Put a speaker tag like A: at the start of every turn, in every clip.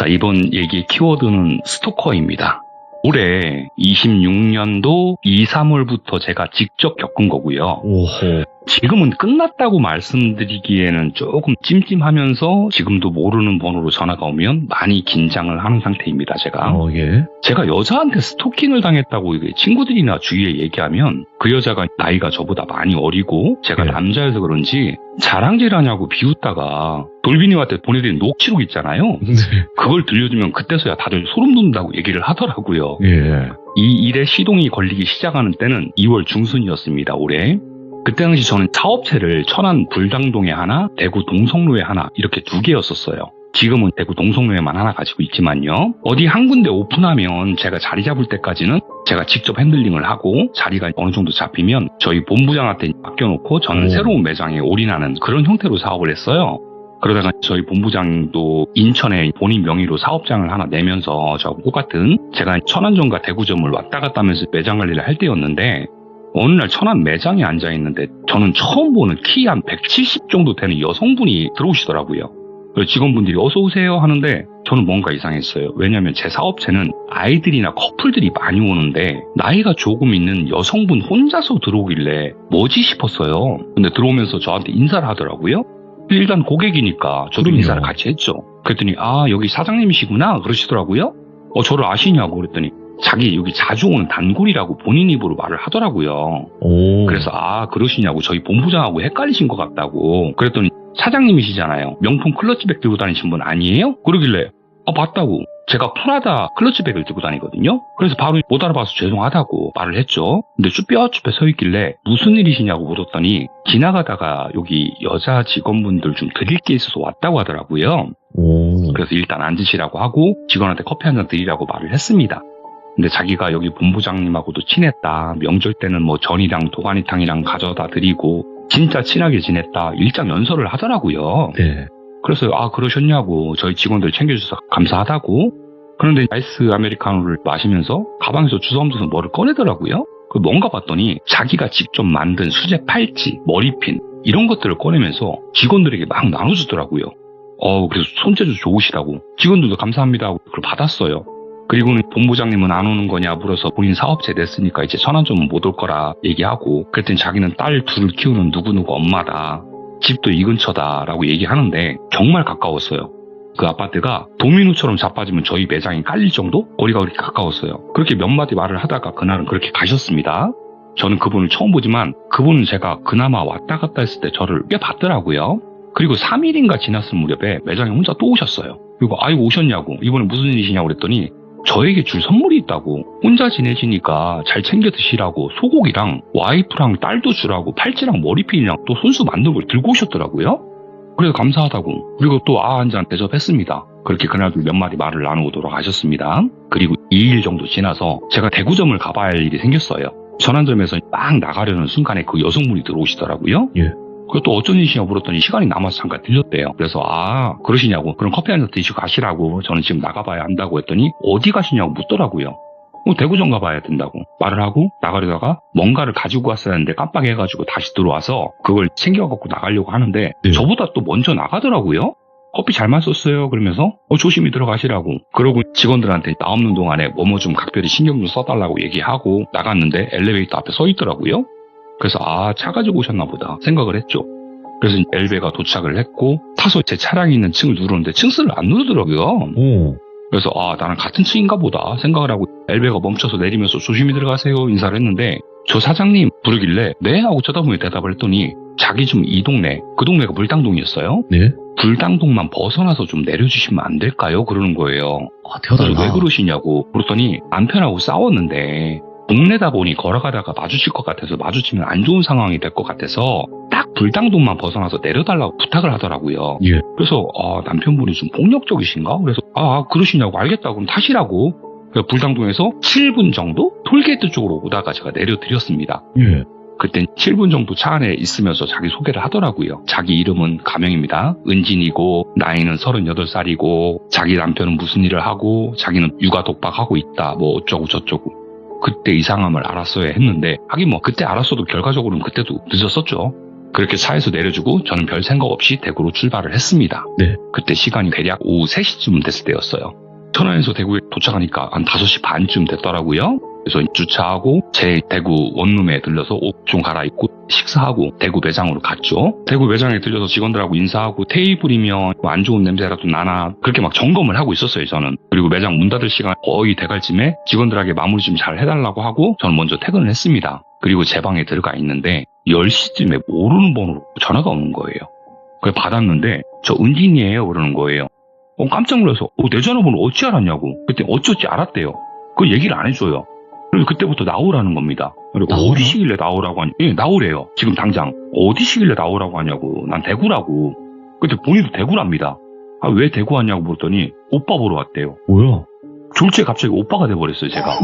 A: 자, 이번 얘기의 키워드는 스토커입니다. 올해 26년도 2, 3월부터 제가 직접 겪은 거고요.
B: 오호.
A: 지금은 끝났다고 말씀드리기에는 조금 찜찜하면서 지금도 모르는 번호로 전화가 오면 많이 긴장을 하는 상태입니다, 제가.
B: 예.
A: 제가 여자한테 스토킹을 당했다고 친구들이나 주위에 얘기하면 그 여자가 나이가 저보다 많이 어리고 제가
B: 네.
A: 남자여서 그런지 자랑질하냐고 비웃다가 돌빈이한테 보내드린 녹취록 있잖아요.
B: 네.
A: 그걸 들려주면 그때서야 다들 소름 돋는다고 얘기를 하더라고요.
B: 예.
A: 이 일에 시동이 걸리기 시작하는 때는 2월 중순이었습니다, 올해. 그때 당시 저는 사업체를 천안 불당동에 하나, 대구 동성로에 하나 이렇게 두 개였었어요. 지금은 대구 동성로에만 하나 가지고 있지만요. 어디 한 군데 오픈하면 제가 자리 잡을 때까지는 제가 직접 핸들링을 하고 자리가 어느 정도 잡히면 저희 본부장한테 맡겨놓고 저는 새로운 매장에 올인하는 그런 형태로 사업을 했어요. 그러다가 저희 본부장도 인천에 본인 명의로 사업장을 하나 내면서 저하고 똑같은 제가 천안점과 대구점을 왔다 갔다 하면서 매장 관리를 할 때였는데 어느 날 천안 매장에 앉아있는데 저는 처음 보는 키 한 170 정도 되는 여성분이 들어오시더라고요. 그래서 직원분들이 어서 오세요 하는데 저는 뭔가 이상했어요. 왜냐하면 제 사업체는 아이들이나 커플들이 많이 오는데 나이가 조금 있는 여성분 혼자서 들어오길래 뭐지 싶었어요. 근데 들어오면서 저한테 인사를 하더라고요. 일단 고객이니까 저도
B: 그럼요.
A: 인사를 같이 했죠. 그랬더니 아 여기 사장님이시구나 그러시더라고요. 저를 아시냐고 그랬더니 자기 여기 자주 오는 단골이라고 본인 입으로 말을 하더라고요.
B: 오.
A: 그래서 아 그러시냐고 저희 본부장하고 헷갈리신 것 같다고 그랬더니 사장님이시잖아요. 명품 클러치백 들고 다니신 분 아니에요? 그러길래 맞다고. 제가 프라다 클러치백을 들고 다니거든요. 그래서 바로 못 알아봐서 죄송하다고 말을 했죠. 근데 쭈뼛쭈뼛 서 있길래 무슨 일이시냐고 물었더니 지나가다가 여기 여자 직원분들 좀 드릴 게 있어서 왔다고 하더라고요.
B: 오.
A: 그래서 일단 앉으시라고 하고 직원한테 커피 한 잔 드리라고 말을 했습니다. 근데 자기가 여기 본부장님하고도 친했다. 명절 때는 뭐 전이랑 도가니탕이랑 가져다 드리고 진짜 친하게 지냈다. 일장 연설을 하더라고요.
B: 네.
A: 그래서 그러셨냐고 저희 직원들 챙겨주셔서 감사하다고. 그런데 아이스 아메리카노를 마시면서 가방에서 주섬주섬 뭐를 꺼내더라고요. 그 뭔가 봤더니 자기가 직접 만든 수제 팔찌, 머리핀 이런 것들을 꺼내면서 직원들에게 막 나눠주더라고요. 그래서 손재주 좋으시다고 직원들도 감사합니다 하고 그걸 받았어요. 그리고는 본부장님은 안 오는 거냐 물어서 본인 사업체 냈으니까 이제 천안점은 못 올 거라 얘기하고 그랬더니 자기는 딸 둘 키우는 누구누구 엄마다. 집도 이 근처다라고 얘기하는데 정말 가까웠어요. 그 아파트가 도미노처럼 자빠지면 저희 매장이 깔릴 정도? 거리가 그렇게 가까웠어요. 그렇게 몇 마디 말을 하다가 그날은 그렇게 가셨습니다. 저는 그분을 처음 보지만 그분은 제가 그나마 왔다 갔다 했을 때 저를 꽤 봤더라고요. 그리고 3일인가 지났을 무렵에 매장에 혼자 또 오셨어요. 그리고 아이고 오셨냐고 이번에 무슨 일이시냐고 그랬더니 저에게 줄 선물이 있다고 혼자 지내시니까 잘 챙겨 드시라고 소고기랑 와이프랑 딸도 주라고 팔찌랑 머리핀이랑 또 손수 만든 걸 들고 오셨더라고요. 그래서 감사하다고 그리고 또 한 잔 대접했습니다. 그렇게 그날도 몇 마디 말을 나누도록 하셨습니다. 그리고 2일 정도 지나서 제가 대구점을 가봐야 할 일이 생겼어요. 천안점에서 막 나가려는 순간에 그 여성분이 들어오시더라고요.
B: 예.
A: 그것도 어쩐 일이시냐고 물었더니 시간이 남아서 잠깐 들렸대요. 그래서 그러시냐고 그럼 커피 한 잔 드시고 가시라고 저는 지금 나가봐야 한다고 했더니 어디 가시냐고 묻더라고요. 대구점 가봐야 된다고 말을 하고 나가려다가 뭔가를 가지고 왔어야 하는데 깜빡해가지고 다시 들어와서 그걸 챙겨갖고 나가려고 하는데
B: 네.
A: 저보다 또 먼저 나가더라고요. 커피 잘 마셨어요 그러면서 조심히 들어가시라고 그러고 직원들한테 나 없는 동안에 뭐뭐 좀 각별히 신경 좀 써달라고 얘기하고 나갔는데 엘리베이터 앞에 서 있더라고요. 그래서 차 가지고 오셨나 보다 생각을 했죠. 그래서 엘베가 도착을 했고 타서 제 차량이 있는 층을 누르는데 층수를 안 누르더라고요.
B: 오.
A: 그래서 나랑 같은 층인가 보다 생각을 하고 엘베가 멈춰서 내리면서 조심히 들어가세요 인사를 했는데 저 사장님 부르길래 네 하고 쳐다보며 대답을 했더니 자기 좀 이 동네 그 동네가 불당동이었어요.
B: 네.
A: 불당동만 벗어나서 좀 내려주시면 안 될까요? 그러는 거예요. 그래서
B: 태어달라.
A: 왜 그러시냐고 물었더니 남편하고 싸웠는데 동네다 보니 걸어가다가 마주칠 것 같아서 마주치면 안 좋은 상황이 될 것 같아서 딱 불당동만 벗어나서 내려달라고 부탁을 하더라고요.
B: 예.
A: 그래서 남편분이 좀 폭력적이신가? 그래서 그러시냐고 알겠다고 그럼 타시라고. 그래서 불당동에서 7분 정도 톨게이트 쪽으로 오다가 제가 내려드렸습니다.
B: 예.
A: 그땐 7분 정도 차 안에 있으면서 자기 소개를 하더라고요. 자기 이름은 가명입니다. 은진이고 나이는 38살이고 자기 남편은 무슨 일을 하고 자기는 육아 독박하고 있다. 뭐 어쩌고 저쩌고. 그때 이상함을 알았어야 했는데 하긴 뭐 그때 알았어도 결과적으로는 그때도 늦었었죠. 그렇게 차에서 내려주고 저는 별 생각 없이 대구로 출발을 했습니다.
B: 네.
A: 그때 시간이 대략 오후 3시쯤 됐을 때였어요. 천안에서 대구에 도착하니까 한 5시 반쯤 됐더라고요. 그래서 주차하고 제 대구 원룸에 들려서 옷 좀 갈아입고 식사하고 대구 매장으로 갔죠. 대구 매장에 들려서 직원들하고 인사하고 테이블이면 뭐 안 좋은 냄새라도 나나 그렇게 막 점검을 하고 있었어요, 저는. 그리고 매장 문 닫을 시간 거의 돼갈 쯤에 직원들에게 마무리 좀 잘 해달라고 하고 저는 먼저 퇴근을 했습니다. 그리고 제 방에 들어가 있는데 10시쯤에 모르는 번호로 전화가 오는 거예요. 그걸 받았는데 저 은진이에요 그러는 거예요. 깜짝 놀라서 내 전화번호 어찌 알았냐고. 그때 어찌 알았대요. 그 얘기를 안 해줘요. 그래서 그때부터 나오라는 겁니다. 그리고 어디시길래 나오라고 하냐. 예, 나오래요. 지금 당장. 어디시길래 나오라고 하냐고. 난 대구라고. 그때 본인도 대구랍니다. 왜 대구 왔냐고 물었더니 오빠 보러 왔대요.
B: 뭐야?
A: 졸지에 갑자기 오빠가 돼버렸어요, 제가.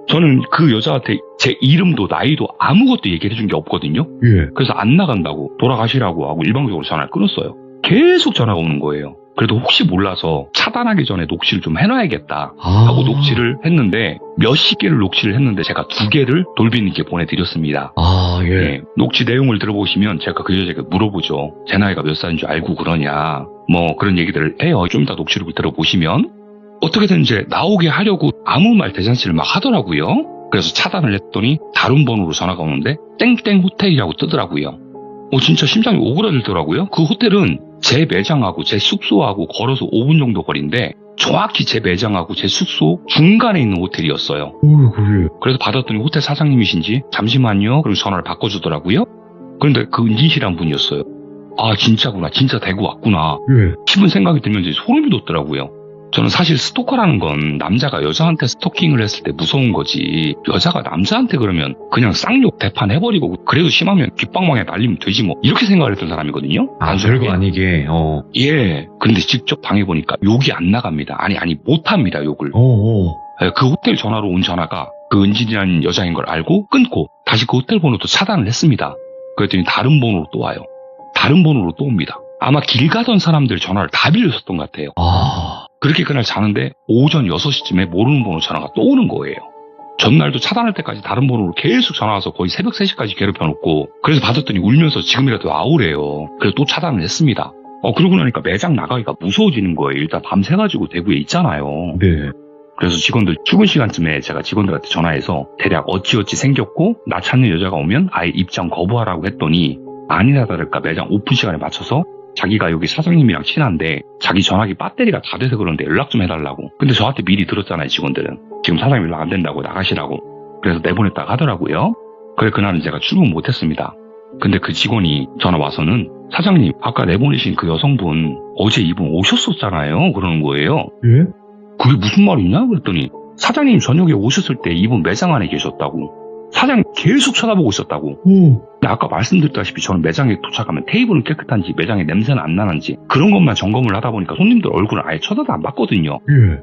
A: 저는 그 여자한테 제 이름도 나이도 아무것도 얘기를 해준 게 없거든요.
B: 예.
A: 그래서 안 나간다고 돌아가시라고 하고 일방적으로 전화를 끊었어요. 계속 전화가 오는 거예요. 그래도 혹시 몰라서 차단하기 전에 녹취를 좀 해놔야겠다 하고 녹취를 했는데 몇십 개를 녹취를 했는데 제가 2개를 돌비님께 보내드렸습니다.
B: 예.
A: 네, 녹취 내용을 들어보시면 제가 그 여자에게 물어보죠. 제 나이가 몇 살인 줄 알고 그러냐. 뭐 그런 얘기들을 해요. 좀 이따 녹취록을 들어보시면 어떻게든 이제 나오게 하려고 아무 말 대잔치를 막 하더라고요. 그래서 차단을 했더니 다른 번호로 전화가 오는데 땡땡 호텔이라고 뜨더라고요. 진짜 심장이 오그라들더라고요. 그 호텔은 제 매장하고 제 숙소하고 걸어서 5분 정도 거리인데 정확히 제 매장하고 제 숙소 중간에 있는 호텔이었어요. 그래서 받았더니 호텔 사장님이신지 잠시만요. 그리고 전화를 바꿔주더라고요. 그런데 그 은진 씨란 분이었어요. 진짜구나. 진짜 대구 왔구나. 싶은 생각이 들면서 소름이 돋더라고요. 저는 사실 스토커라는 건 남자가 여자한테 스토킹을 했을 때 무서운 거지 여자가 남자한테 그러면 그냥 쌍욕 대판 해버리고 그래도 심하면 귓방망이에 날리면 되지 뭐 이렇게 생각을 했던 사람이거든요.
B: 별거 아니게.
A: 예. 근데 직접 당해보니까 욕이 안 나갑니다. 아니 못합니다 욕을. 그 호텔 전화로 온 전화가 그 은진이라는 여자인 걸 알고 끊고 다시 그 호텔 번호도 차단을 했습니다. 그랬더니 다른 번호로 또 와요. 다른 번호로 또 옵니다. 아마 길 가던 사람들 전화를 다 빌렸었던 것 같아요. 그렇게 그날 자는데 오전 6시쯤에 모르는 번호 전화가 또 오는 거예요. 전날도 차단할 때까지 다른 번호로 계속 전화 와서 거의 새벽 3시까지 괴롭혀놓고 그래서 받았더니 울면서 지금이라도 나오래요. 그래서 또 차단을 했습니다. 그러고 나니까 매장 나가기가 무서워지는 거예요. 일단 밤새가지고 대구에 있잖아요.
B: 네.
A: 그래서 직원들 출근 시간쯤에 제가 직원들한테 전화해서 대략 어찌어찌 생겼고 나 찾는 여자가 오면 아예 입장 거부하라고 했더니 아니나 다를까 매장 오픈 시간에 맞춰서 자기가 여기 사장님이랑 친한데 자기 전화기 배터리가 다 돼서 그런데 연락 좀 해달라고. 근데 저한테 미리 들었잖아요, 직원들은. 지금 사장님 연락 안 된다고 나가시라고. 그래서 내보냈다고 하더라고요. 그래 그날은 제가 출근 못했습니다. 근데 그 직원이 전화 와서는 사장님 아까 내보내신 그 여성분 어제 이분 오셨었잖아요 그러는 거예요.
B: 예?
A: 그게 무슨 말이냐 그랬더니 사장님 저녁에 오셨을 때 이분 매장 안에 계셨다고. 사장님 계속 쳐다보고 있었다고. 근데 아까 말씀드렸다시피 저는 매장에 도착하면 테이블은 깨끗한지 매장에 냄새는 안 나는지 그런 것만 점검을 하다 보니까 손님들 얼굴을 아예 쳐다도 안 봤거든요.
B: 예.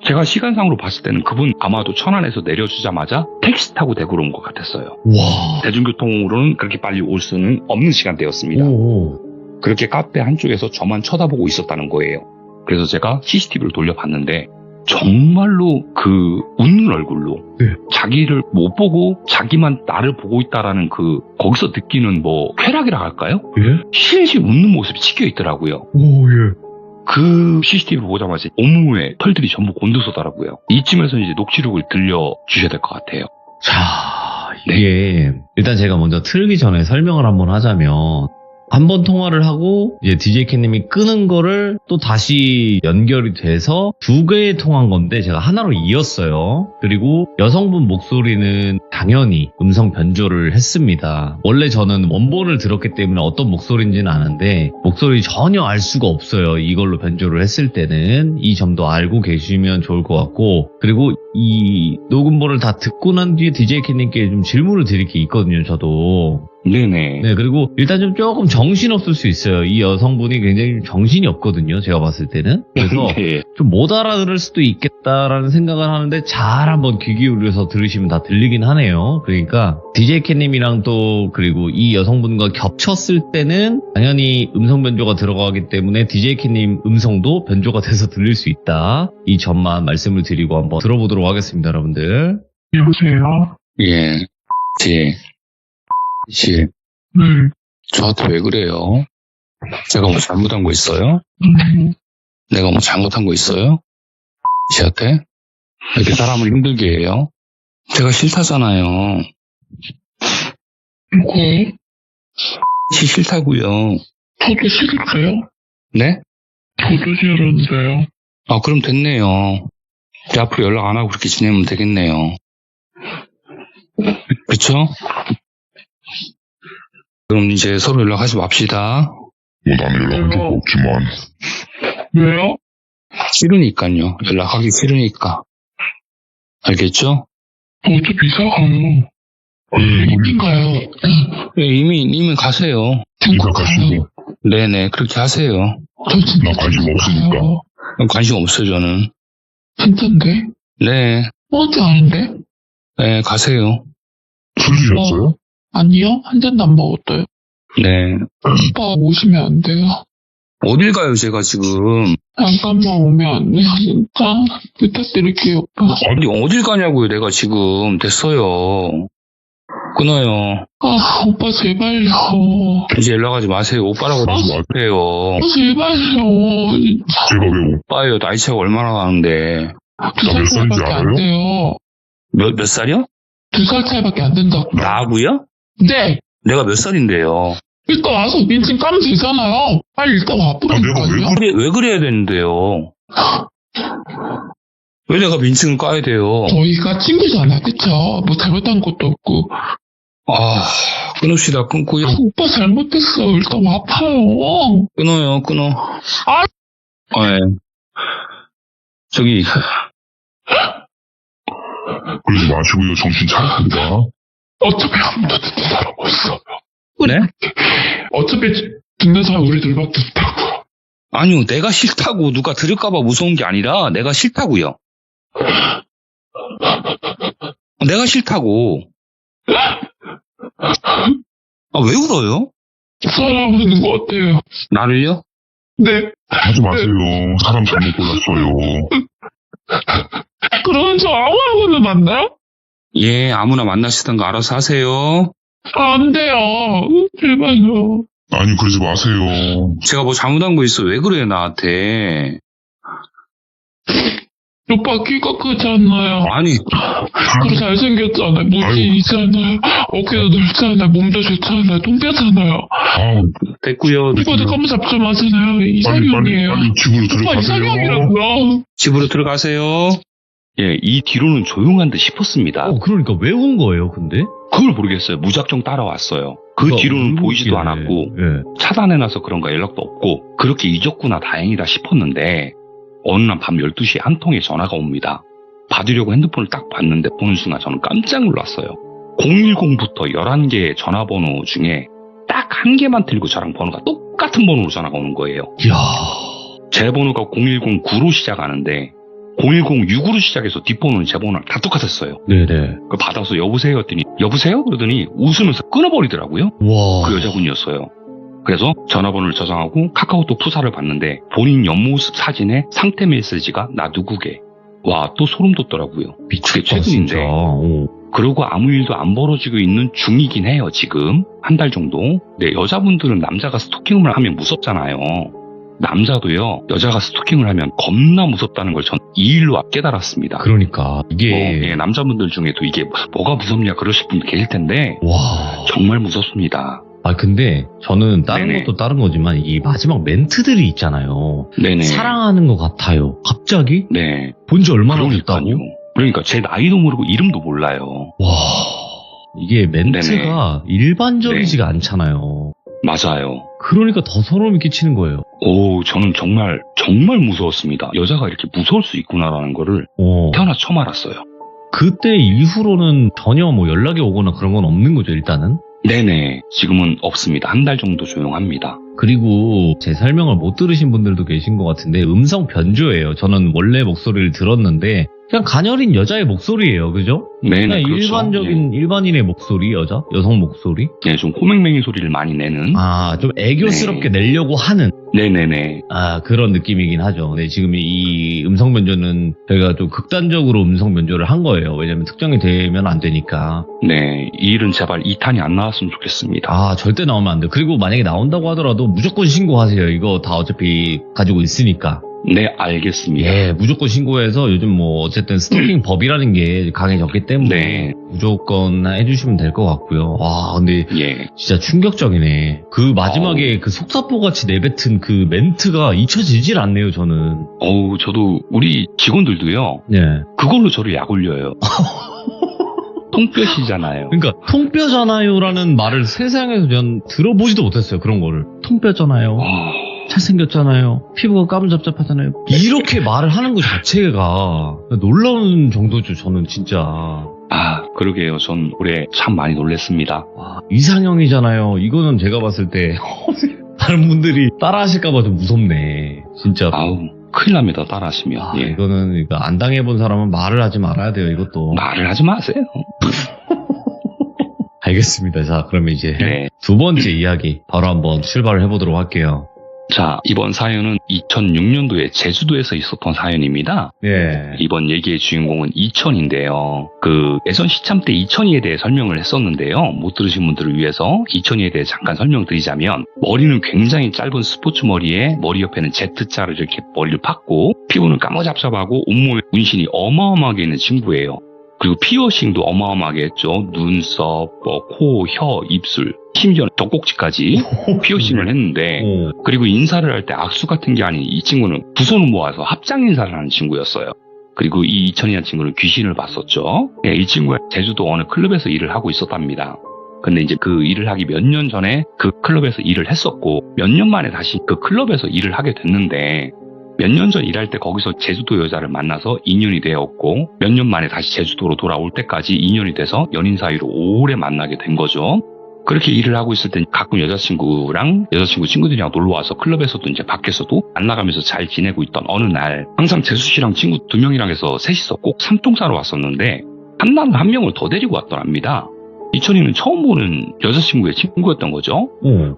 A: 제가 시간상으로 봤을 때는 그분 아마도 천안에서 내려주자마자 택시 타고 대구로 온 것 같았어요.
B: 와.
A: 대중교통으로는 그렇게 빨리 올 수는 없는 시간대였습니다. 그렇게 카페 한쪽에서 저만 쳐다보고 있었다는 거예요. 그래서 제가 CCTV를 돌려봤는데 정말로 그 웃는 얼굴로 자기를 못 보고 자기만 나를 보고 있다라는 그 거기서 느끼는 뭐 쾌락이라 할까요? 실실 웃는 모습이 찍혀 있더라고요. 그 CCTV 보자마자 온몸에 털들이 전부 곤두서더라고요. 이쯤에서 이제 녹취록을 들려주셔야 될 것 같아요.
B: 자, 이게 일단 제가 먼저 틀기 전에 설명을 한번 하자면 한 번 통화를 하고 이제 DJ 캣님이 끄는 거를 또 다시 연결이 돼서 2개의 통화한 건데 제가 하나로 이었어요. 그리고 여성분 목소리는 당연히 음성 변조를 했습니다. 원래 저는 원본을 들었기 때문에 어떤 목소리인지는 아는데 목소리 전혀 알 수가 없어요. 이걸로 변조를 했을 때는 이 점도 알고 계시면 좋을 것 같고 그리고 이 녹음본을 다 듣고 난 뒤에 DJ 캣님께 좀 질문을 드릴 게 있거든요. 저도.
A: 네네.
B: 네, 그리고 일단 좀 조금 정신없을 수 있어요. 이 여성분이 굉장히 정신이 없거든요. 제가 봤을 때는. 그래서
A: 네.
B: 좀 못 알아들을 수도 있겠다라는 생각을 하는데 잘 한번 귀 기울여서 들으시면 다 들리긴 하네요. 그러니까 DJ 캣님이랑 또 그리고 이 여성분과 겹쳤을 때는 당연히 음성 변조가 들어가기 때문에 DJ 캣님 음성도 변조가 돼서 들릴 수 있다. 이 점만 말씀을 드리고 한번 들어보도록 하겠습니다, 여러분들.
C: 여보세요?
A: 예. 제.
C: 네.
A: 저한테 왜 그래요? 제가 뭐 잘못한 거 있어요? 내가 뭐 잘못한 거 있어요? 씨한테? 이렇게 사람을 힘들게 해요? 제가 싫다잖아요.
C: 네.
A: 싫다고요.
C: 저도 싫은데요?
A: 네?
C: 저도 싫은데요.
A: 아, 그럼 됐네요. 이제 앞으로 연락 안 하고 그렇게 지내면 되겠네요. 그쵸? 그럼 이제 서로 연락하지 맙시다.
D: 뭐 나는 연락한 적도 없지만
C: 왜요?
A: 싫으니까요. 연락하기 싫으니까. 알겠죠?
C: 어차피 이사 가요. 어딘가요?
A: 네, 이미 가세요.
C: 중국 가요.
D: 가시고
A: 네네, 그렇게 하세요.
C: 저 진짜
D: 나 관심 없으니까.
C: 가요.
A: 관심 없어요, 저는.
C: 진짠데?
A: 네,
C: 어제 아닌데?
A: 네, 가세요.
D: 술 드셨어요?
C: 아니요, 한 잔도 안 먹었어요.
A: 네.
C: 오빠 오시면 안 돼요.
A: 어딜 가요, 제가 지금.
C: 잠깐만 오면 안 돼요, 진짜. 부탁드릴게요, 오빠.
A: 어딜 가냐고요, 내가 지금. 됐어요. 끊어요.
C: 아, 오빠 제발요.
A: 이제 연락하지 마세요. 오빠라고 하지 마세요.
C: 제발요.
D: 제가 왜
A: 오빠예요. 나이 차가 얼마나 나는데.
C: 두 살
D: 몇 살인지
C: 차이밖에 안
D: 알아요?
C: 돼요.
A: 몇 살이요?
C: 2살 차이밖에 안 된다고.
A: 나하고요?
C: 네.
A: 내가 몇 살인데요?
C: 일단 와서 민증 까면 되잖아요. 빨리 일단
D: 내가
C: 와보라니까요.
A: 왜 그래야 되는데요? 왜 내가 민증을 까야 돼요?
C: 저희가 친구잖아요, 그쵸? 뭐 잘못한 것도 없고.
A: 아, 끊읍시다. 끊고요.
C: 오빠 잘못했어. 일단 와봐요.
A: 끊어요. 끊어.
C: 아!
A: 네. 저기,
D: 그러지 마시고요. 정신 차립니다.
C: 어차피 아무도 듣는 사람 없어요.
A: 네?
C: 어차피 듣는 사람 우리 둘밖에 없다고.
A: 아니요. 내가 싫다고 누가 들을까봐 무서운 게 아니라 내가 싫다고요. 내가 싫다고. 아, 왜 울어요?
C: 사랑하는 거 어때요?
A: 나를요?
C: 네.
D: 하지 마세요. 사람 잘못 골랐어요.
C: 그러면 저 아무하고나 만나요?
A: 예, 아무나 만나시던가 알아서 하세요.
C: 안 돼요. 제발요.
D: 아니 그러지 마세요.
A: 제가 뭐 잘못한 거 있어. 왜 그래요, 나한테?
C: 오빠 키가 크잖아요.
A: 아니,
C: 그리고 잘생겼잖아요. 무지 있잖아요. 어깨도 넓잖아요. 몸도 좋잖아요. 통뼈잖아요.
D: 아우
A: 됐고요.
C: 오빠도 깜짝 좀 하잖아요. 이상형이에요.
D: 빨리 집으로
C: 오빠
D: 들어가세요.
C: 이상형이라고요.
A: 집으로 들어가세요. 예, 이 뒤로는 조용한 듯 싶었습니다.
B: 그러니까 왜 온 거예요, 근데?
A: 그걸 모르겠어요. 무작정 따라왔어요. 그
B: 그러니까
A: 뒤로는 보이지도
B: 울기네.
A: 않았고
B: 예.
A: 차단해놔서 그런가 연락도 없고 그렇게 잊었구나 다행이다 싶었는데 어느 날 밤 12시에 한 통의 전화가 옵니다. 받으려고 핸드폰을 딱 봤는데 보는 순간 저는 깜짝 놀랐어요. 010부터 11개의 전화번호 중에 딱 한 개만 틀리고 저랑 번호가 똑같은 번호로 전화가 오는 거예요.
B: 이야.
A: 제 번호가 0109로 시작하는데 0106으로 시작해서 뒷번호는 제 번호랑 다 똑같았어요.
B: 네네.
A: 그 받아서 여보세요 했더니 여보세요? 그러더니 웃으면서 끊어버리더라고요.
B: 와.
A: 그 여자분이었어요. 그래서 전화번호를 저장하고 카카오톡 푸사를 봤는데 본인 옆모습 사진에 상태 메시지가 나 누구게. 와, 또 소름 돋더라고요. 그게
B: 진짜.
A: 최근인데.
B: 오.
A: 그러고 아무 일도 안 벌어지고 있는 중이긴 해요, 지금. 한 달 정도. 근데 여자분들은 남자가 스토킹을 하면 무섭잖아요. 남자도요, 여자가 스토킹을 하면 겁나 무섭다는 걸 전 이 일로 깨달았습니다.
B: 그러니까 이게
A: 예, 남자분들 중에도 이게 뭐가 무섭냐 그러실 분들 계실 텐데
B: 와.
A: 정말 무섭습니다.
B: 아 근데 저는 다른
A: 네네.
B: 것도 다른 거지만 이 마지막 멘트들이 있잖아요.
A: 네네.
B: 사랑하는 것 같아요. 갑자기
A: 네.
B: 본 지 얼마나
A: 그러니까요.
B: 됐다고?
A: 그러니까 제 나이도 모르고 이름도 몰라요.
B: 와. 이게 멘트가 일반적이지가 않잖아요.
A: 맞아요.
B: 그러니까 더 소름이 끼치는 거예요.
A: 오, 저는 정말 무서웠습니다. 여자가 이렇게 무서울 수 있구나라는 거를 태어나 처음 알았어요.
B: 그때 이후로는 전혀 뭐 연락이 오거나 그런 건 없는 거죠, 일단은.
A: 네네. 지금은 없습니다. 한 달 정도 조용합니다.
B: 그리고 제 설명을 못 들으신 분들도 계신 것 같은데 음성 변조예요. 저는 원래 목소리를 들었는데 그냥 가녀린 여자의 목소리예요. 그죠?
A: 네네.
B: 그냥
A: 그렇죠.
B: 일반적인 일반인의 목소리, 여성 목소리.
A: 네, 좀 꼬맹맹이 소리를 많이 내는.
B: 좀 애교스럽게 내려고 하는
A: 네네네.
B: 그런 느낌이긴 하죠. 네, 지금 이 음성 변조는 저희가 좀 극단적으로 음성 변조를 한 거예요. 왜냐면 특정이 되면 안 되니까.
A: 네, 이 일은 제발 2탄이 안 나왔으면 좋겠습니다.
B: 절대 나오면 안 돼요. 그리고 만약에 나온다고 하더라도 무조건 신고하세요. 이거 다 어차피 가지고 있으니까.
A: 네, 알겠습니다.
B: 예, 무조건 신고해서 요즘 뭐 어쨌든 스토킹 법이라는 게 강해졌기 때문에
A: 네.
B: 무조건 해주시면 될 것 같고요. 와, 근데
A: 예.
B: 진짜 충격적이네. 그 마지막에 그 속사포같이 내뱉은 그 멘트가 잊혀지질 않네요, 저는.
A: 저도 우리 직원들도요.
B: 네.
A: 그걸로 저를 약 올려요. 통뼈시잖아요.
B: 그러니까 통뼈잖아요라는 말을 세상에서 전 들어보지도 못했어요. 그런 거를. 통뼈잖아요. 잘생겼잖아요. 피부가 까무잡잡하잖아요. 이렇게 말을 하는 것 자체가 놀라운 정도죠. 저는 진짜.
A: 그러게요. 전 올해 참 많이 놀랬습니다.
B: 이상형이잖아요. 이거는 제가 봤을 때 다른 분들이 따라하실까봐 좀 무섭네. 진짜.
A: 큰일 납니다. 따라하시면. 예.
B: 이거는 안 당해본 사람은 말을 하지 말아야 돼요. 이것도.
A: 말을 하지 마세요.
B: 알겠습니다. 자, 그러면 이제
A: 네.
B: 두 번째 이야기 바로 한번 출발을 해보도록 할게요.
A: 자, 이번 사연은 2006년도에 제주도에서 있었던 사연입니다.
B: 예.
A: 이번 얘기의 주인공은 이천인데요. 예전 시참 때 이천이에 대해 설명을 했었는데요. 못 들으신 분들을 위해서 이천이에 대해 잠깐 설명드리자면, 머리는 굉장히 짧은 스포츠 머리에 머리 옆에는 Z자를 이렇게 머리를 팠고, 피부는 까무잡잡하고 온몸에 문신이 어마어마하게 있는 친구예요. 그리고 피어싱도 어마어마하게 했죠. 눈썹, 코, 혀, 입술, 심지어 젖꼭지까지 피어싱을 했는데, 그리고 인사를 할 때 악수 같은 게 아닌 이 친구는 두 손을 모아서 합장 인사를 하는 친구였어요. 그리고 이 이천이라는 친구는 귀신을 봤었죠. 네, 이 친구가 제주도 어느 클럽에서 일을 하고 있었답니다. 근데 이제 그 일을 하기 몇 년 전에 그 클럽에서 일을 했었고, 몇 년 만에 다시 그 클럽에서 일을 하게 됐는데, 몇 년 전 일할 때 거기서 제주도 여자를 만나서 인연이 되었고, 몇 년 만에 다시 제주도로 돌아올 때까지 인연이 돼서 연인 사이로 오래 만나게 된 거죠. 그렇게 일을 하고 있을 땐 가끔 여자친구 친구들이랑 놀러와서 클럽에서도 이제 밖에서도 만나가면서 잘 지내고 있던 어느 날, 항상 재수 씨랑 친구 2명이랑 해서 셋이서 꼭 삼통 사러 왔었는데, 한나는 한 명을 더 데리고 왔더랍니다. 이천이는 처음 보는 여자친구의 친구였던 거죠.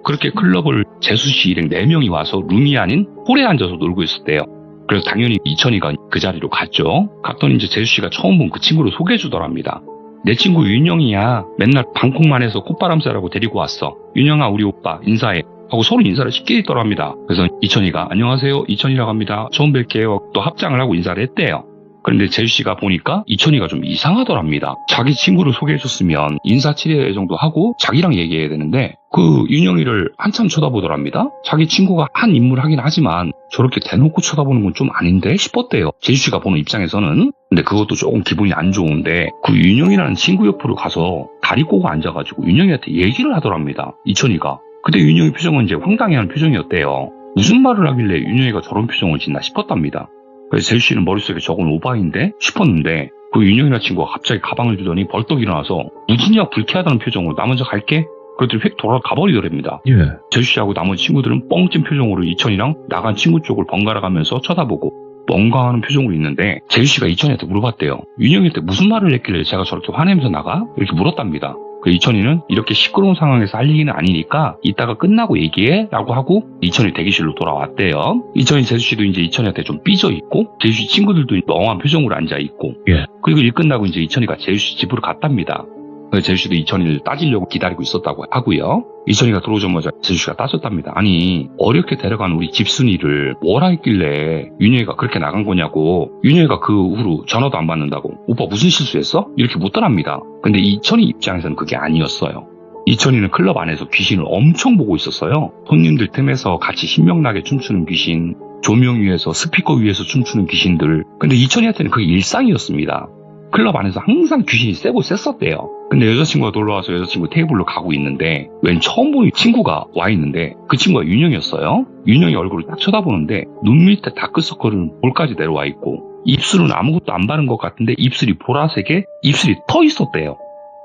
A: 그렇게 클럽을 재수 씨 일행 4명이 와서 룸이 아닌 홀에 앉아서 놀고 있었대요. 그래서 당연히 이천이가 그 자리로 갔죠. 갔더니 이제 재수 씨가 처음 본 그 친구를 소개해 주더랍니다. 내 친구 윤영이야. 맨날 방콕만 해서 콧바람 쐬라고 데리고 왔어. 윤영아, 우리 오빠 인사해. 하고 서로 인사를 쉽게 했더랍니다. 그래서 이천이가 안녕하세요, 이천이라고 합니다. 처음 뵐게요. 또 합장을 하고 인사를 했대요. 그런데 재수씨가 보니까 이천이가 좀 이상하더랍니다. 자기 친구를 소개해줬으면 인사치레 정도 하고 자기랑 얘기해야 되는데, 그 윤영이를 한참 쳐다보더랍니다. 자기 친구가 한 인물 하긴 하지만 저렇게 대놓고 쳐다보는 건 좀 아닌데 싶었대요. 재수씨가 보는 입장에서는. 근데 그것도 조금 기분이 안 좋은데, 그 윤영이라는 친구 옆으로 가서 다리 꼬고 앉아가지고 윤영이한테 얘기를 하더랍니다. 이천이가. 근데 윤영이 표정은 이제 황당해하는 표정이었대요. 무슨 말을 하길래 윤영이가 저런 표정을 짓나 싶었답니다. 그래서 재수씨는 머릿속에 저건 오바인데 싶었는데, 그 윤영이라는 친구가 갑자기 가방을 주더니 벌떡 일어나서 무진이야 불쾌하다는 표정으로 나 먼저 갈게. 그랬더니 휙 돌아가 버리더랍니다.
B: 예.
A: 재수씨하고 나머지 친구들은 뻥찐 표정으로 이천이랑 나간 친구 쪽을 번갈아 가면서 쳐다보고 뭔가 하는 표정으로 있는데, 재수씨가 이천이한테 물어봤대요. 윤영이한테 무슨 말을 했길래 제가 저렇게 화내면서 나가? 이렇게 물었답니다. 그 이천이는 이렇게 시끄러운 상황에서 할 얘기는 아니니까 이따가 끝나고 얘기해 라고 하고 이천이 대기실로 돌아왔대요. 이천이 재수씨도 이제 이천이한테 좀 삐져 있고, 재수씨 친구들도 멍한 표정으로 앉아 있고,
B: 예.
A: 그리고 일 끝나고 이제 이천이가 재수씨 집으로 갔답니다. 재수씨도 이천이를 따지려고 기다리고 있었다고 하고요. 이천이가 들어오자마자 재수씨가 따졌답니다. 아니, 어렵게 데려간 우리 집순이를 뭐라 했길래 윤영이가 그렇게 나간 거냐고. 윤영이가 그 후로 전화도 안 받는다고. 오빠 무슨 실수했어? 이렇게 묻더랍니다. 근데 이천이 입장에서는 그게 아니었어요. 이천이는 클럽 안에서 귀신을 엄청 보고 있었어요. 손님들 틈에서 같이 신명나게 춤추는 귀신, 조명 위에서 스피커 위에서 춤추는 귀신들. 근데 이천이한테는 그게 일상이었습니다. 클럽 안에서 항상 귀신이 세고 셌었대요. 근데 여자친구가 놀러와서 여자친구 테이블로 가고 있는데, 웬 처음 보는 친구가 와 있는데 그 친구가 윤영이었어요. 윤영이 얼굴을 딱 쳐다보는데 눈 밑에 다크서클은 볼까지 내려와 있고, 입술은 아무것도 안 바른 것 같은데 입술이 보라색에 입술이 터 있었대요.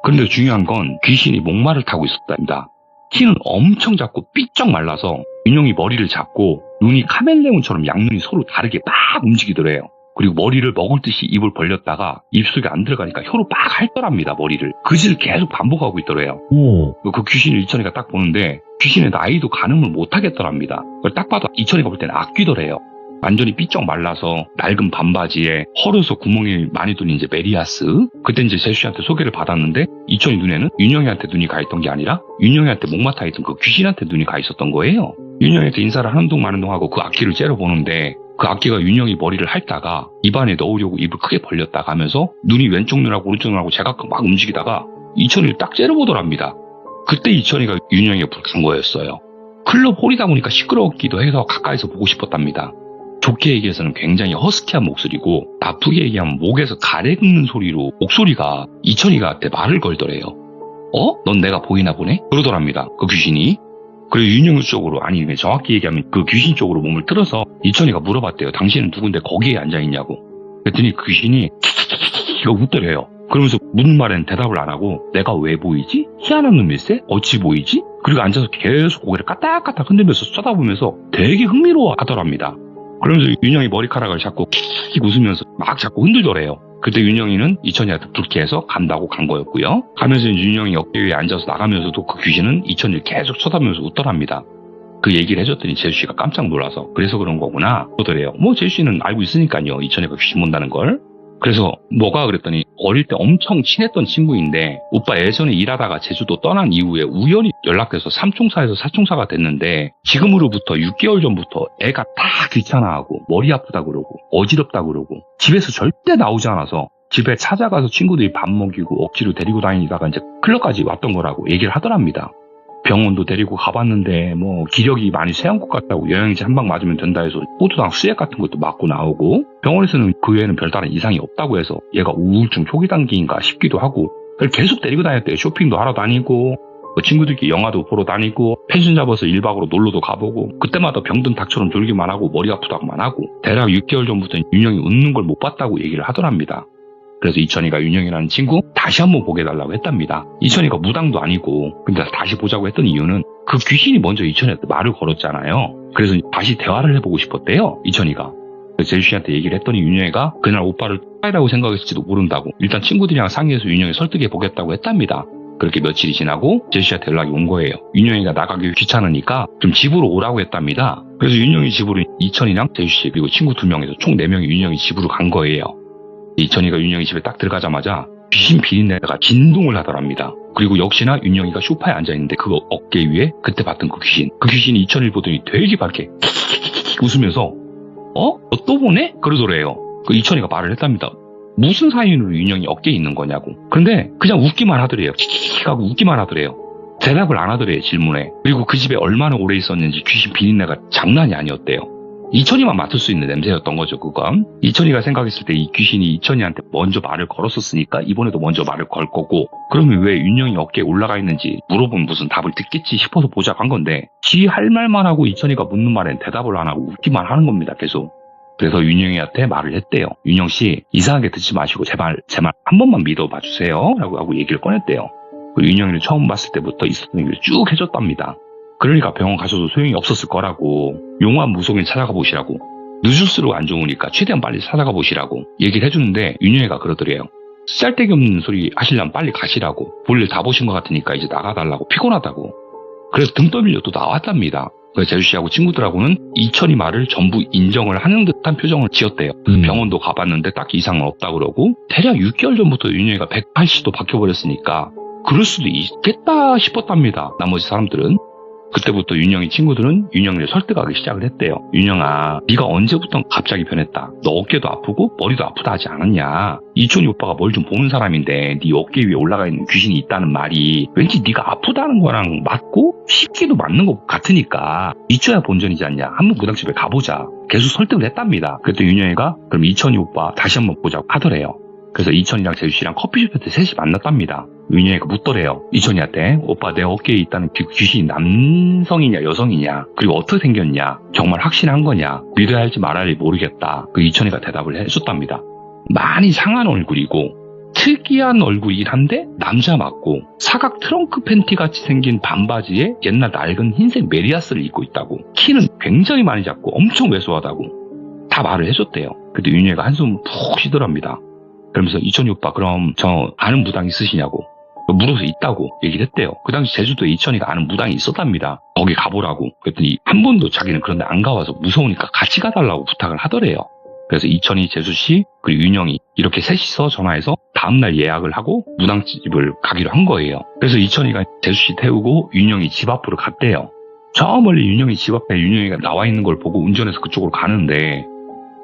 A: 그런데 중요한 건 귀신이 목마를 타고 있었답니다. 키는 엄청 작고 삐쩍 말라서 윤영이 머리를 잡고 눈이 카멜레온처럼 양눈이 서로 다르게 막 움직이더래요. 그리고 머리를 먹을 듯이 입을 벌렸다가 입속에 안 들어가니까 혀로 막 핥더랍니다, 머리를. 그 짓을 계속 반복하고 있더래요.
B: 오.
A: 그 귀신을 이천이가 딱 보는데 귀신의 나이도 가늠을 못하겠더랍니다. 그걸 딱 봐도 이천이가 볼 때는 악귀더래요. 완전히 삐쩍 말라서 낡은 반바지에 헐어서 구멍이 많이 뚫린 이제 메리아스. 그때 이제 제수씨한테 소개를 받았는데 이천이 눈에는 윤영이한테 눈이 가 있던 게 아니라 윤영이한테 목마타 있던 그 귀신한테 눈이 가 있었던 거예요. 윤영이한테 인사를 하는 동 마는 동 하고 그 악기를 째려보는데 그 악기가 윤영이 머리를 핥다가 입안에 넣으려고 입을 크게 벌렸다가 하면서 눈이 왼쪽 눈하고 오른쪽 눈하고 제각각 막 움직이다가 이천이를 딱 째려보더랍니다. 그때 이천이가 윤영이가 불쾌한 거였어요. 클럽 홀이다 보니까 시끄러웠기도 해서 가까이서 보고 싶었답니다. 좋게 얘기해서는 굉장히 허스키한 목소리고 나쁘게 얘기하면 목에서 가래 긁는 소리로 목소리가 이천이가한테 말을 걸더래요. 넌 내가 보이나 보네? 그러더랍니다. 그 귀신이. 그리고 윤영이 쪽으로, 아니 정확히 얘기하면 그 귀신 쪽으로 몸을 틀어서 이천이가 물어봤대요. 당신은 누군데 거기에 앉아있냐고. 그랬더니 그 귀신이 이거 웃더래요. 그러면서 묻는 말에는 대답을 안 하고 내가 왜 보이지? 희한한 놈일세? 어찌 보이지? 그리고 앉아서 계속 고개를 까딱까딱 흔들면서 쳐다보면서 되게 흥미로워 하더랍니다. 그러면서 윤영이 머리카락을 잡고 킥킥 웃으면서 막 자꾸 흔들더래요. 그때 윤영이는 이천이한테 불쾌해서 간다고 간 거였고요. 가면서 윤영이 어깨 위에 앉아서 나가면서도 그 귀신은 이천이를 계속 쳐다보면서 웃더랍니다. 그 얘기를 해줬더니 제수씨가 깜짝 놀라서 그래서 그런 거구나 그러더래요. 뭐 제수씨는 알고 있으니까요. 이천이가 귀신 본다는 걸. 그래서 뭐가 그랬더니 어릴 때 엄청 친했던 친구인데 오빠 예전에 일하다가 제주도 떠난 이후에 우연히 연락돼서 삼총사에서 사총사가 됐는데 지금으로부터 6개월 전부터 애가 다 귀찮아하고 머리 아프다 그러고 어지럽다 그러고 집에서 절대 나오지 않아서 집에 찾아가서 친구들이 밥 먹이고 억지로 데리고 다니다가 이제 클럽까지 왔던 거라고 얘기를 하더랍니다. 병원도 데리고 가봤는데 뭐 기력이 많이 쇠한 것 같다고 영양제 한 방 맞으면 된다 해서 호두당 수액 같은 것도 맞고 나오고 병원에서는 그 외에는 별다른 이상이 없다고 해서 얘가 우울증 초기 단계인가 싶기도 하고 계속 데리고 다녔대요. 쇼핑도 하러 다니고 친구들끼리 영화도 보러 다니고 펜션 잡아서 1박으로 놀러도 가보고 그때마다 병든 닭처럼 졸기만 하고 머리 아프다고만 하고 대략 6개월 전부터 윤영이 웃는 걸 못 봤다고 얘기를 하더랍니다. 그래서 이천이가 윤영이라는 친구 다시 한번 보게 해달라고 했답니다. 이천이가 무당도 아니고 근데 다시 보자고 했던 이유는 그 귀신이 먼저 이천이한테 말을 걸었잖아요. 그래서 다시 대화를 해보고 싶었대요. 이천이가. 제수씨한테 얘기를 했더니 윤영이가 그날 오빠를 X라고 생각했을지도 모른다고 일단 친구들이랑 상의해서 윤영이 설득해 보겠다고 했답니다. 그렇게 며칠이 지나고 제수씨한테 연락이 온 거예요. 윤영이가 나가기 귀찮으니까 좀 집으로 오라고 했답니다. 그래서 윤영이 집으로 이천이랑 제수씨 그리고 친구 2명에서 총 4명이 윤영이 집으로 간 거예요. 이천이가 윤영이 집에 딱 들어가자마자 귀신 비린내가 진동을 하더랍니다. 그리고 역시나 윤영이가 소파에 앉아있는데 그 어깨 위에 그때 봤던 그 귀신이 이천이를 보더니 되게 밝게 웃으면서 너 또 보네? 그러더래요. 그 이천이가 말을 했답니다. 무슨 사연으로 윤영이 어깨에 있는 거냐고. 그런데 그냥 웃기만 하더래요. 킥킥 하고 웃기만 하더래요. 대답을 안 하더래요, 질문에. 그리고 그 집에 얼마나 오래 있었는지 귀신 비린내가 장난이 아니었대요. 이천이만 맡을 수 있는 냄새였던 거죠, 그건. 이천이가 생각했을 때 이 귀신이 이천이한테 먼저 말을 걸었었으니까 이번에도 먼저 말을 걸 거고 그러면 왜 윤영이 어깨에 올라가 있는지 물어보면 무슨 답을 듣겠지 싶어서 보자고 한 건데 지 할 말만 하고 이천이가 묻는 말엔 대답을 안 하고 웃기만 하는 겁니다, 계속. 그래서 윤영이한테 말을 했대요. 윤영씨 이상하게 듣지 마시고 제발 제 말 한 번만 믿어봐 주세요 라고 하고 얘기를 꺼냈대요. 그리고 윤영이를 처음 봤을 때부터 있었던 얘기를 쭉 해줬답니다. 그러니까 병원 가셔도 소용이 없었을 거라고 용한 무속인 찾아가 보시라고 늦을수록 안 좋으니까 최대한 빨리 찾아가 보시라고 얘기를 해주는데 윤영이가 그러더래요. 쌀데기 없는 소리 하시려면 빨리 가시라고 볼일 다 보신 것 같으니까 이제 나가달라고 피곤하다고. 그래서 등 떠밀려 또 나왔답니다. 그래서 제수씨하고 친구들하고는 이천이 말을 전부 인정을 하는 듯한 표정을 지었대요. 병원도 가봤는데 딱히 이상은 없다 그러고 대략 6개월 전부터 윤영이가 180도 바뀌어버렸으니까 그럴 수도 있겠다 싶었답니다. 나머지 사람들은. 그때부터 윤영이 친구들은 윤영이를 설득하기 시작을 했대요. 윤영아, 네가 언제부터 갑자기 변했다. 너 어깨도 아프고 머리도 아프다 하지 않았냐. 이천이 오빠가 뭘 좀 보는 사람인데 네 어깨 위에 올라가 있는 귀신이 있다는 말이 왠지 네가 아프다는 거랑 맞고 쉽게도 맞는 것 같으니까 이천이야 본전이지 않냐. 한번 무당집에 가보자. 계속 설득을 했답니다. 그랬더니 윤영이가 그럼 이천이 오빠 다시 한번 보자고 하더래요. 그래서 이천이랑 제수씨랑 커피숍에서 셋이 만났답니다. 윤영이가 묻더래요. 이천이한테 오빠 내 어깨에 있다는 귀신이 남성이냐 여성이냐 그리고 어떻게 생겼냐 정말 확신한 거냐 믿어야 할지 말아야 할지 모르겠다. 그 이천이가 대답을 해줬답니다. 많이 상한 얼굴이고 특이한 얼굴이긴 한데 남자 맞고 사각 트렁크 팬티 같이 생긴 반바지에 옛날 낡은 흰색 메리아스를 입고 있다고 키는 굉장히 많이 작고 엄청 왜소하다고 다 말을 해줬대요. 그때 윤영이가 한숨 푹 쉬더랍니다. 그러면서 이천이 오빠 그럼 저 아는 무당 있으시냐고 물어서 있다고 얘기를 했대요. 그 당시 제주도에 이천이가 아는 무당이 있었답니다. 거기 가보라고. 그랬더니 한 번도 자기는 그런데 안 가봐서 무서우니까 같이 가달라고 부탁을 하더래요. 그래서 이천이, 재수씨, 그리고 윤영이 이렇게 셋이서 전화해서 다음날 예약을 하고 무당집을 가기로 한 거예요. 그래서 이천이가 재수씨 태우고 윤영이 집 앞으로 갔대요. 저 멀리 윤영이 집 앞에 윤영이가 나와 있는 걸 보고 운전해서 그쪽으로 가는데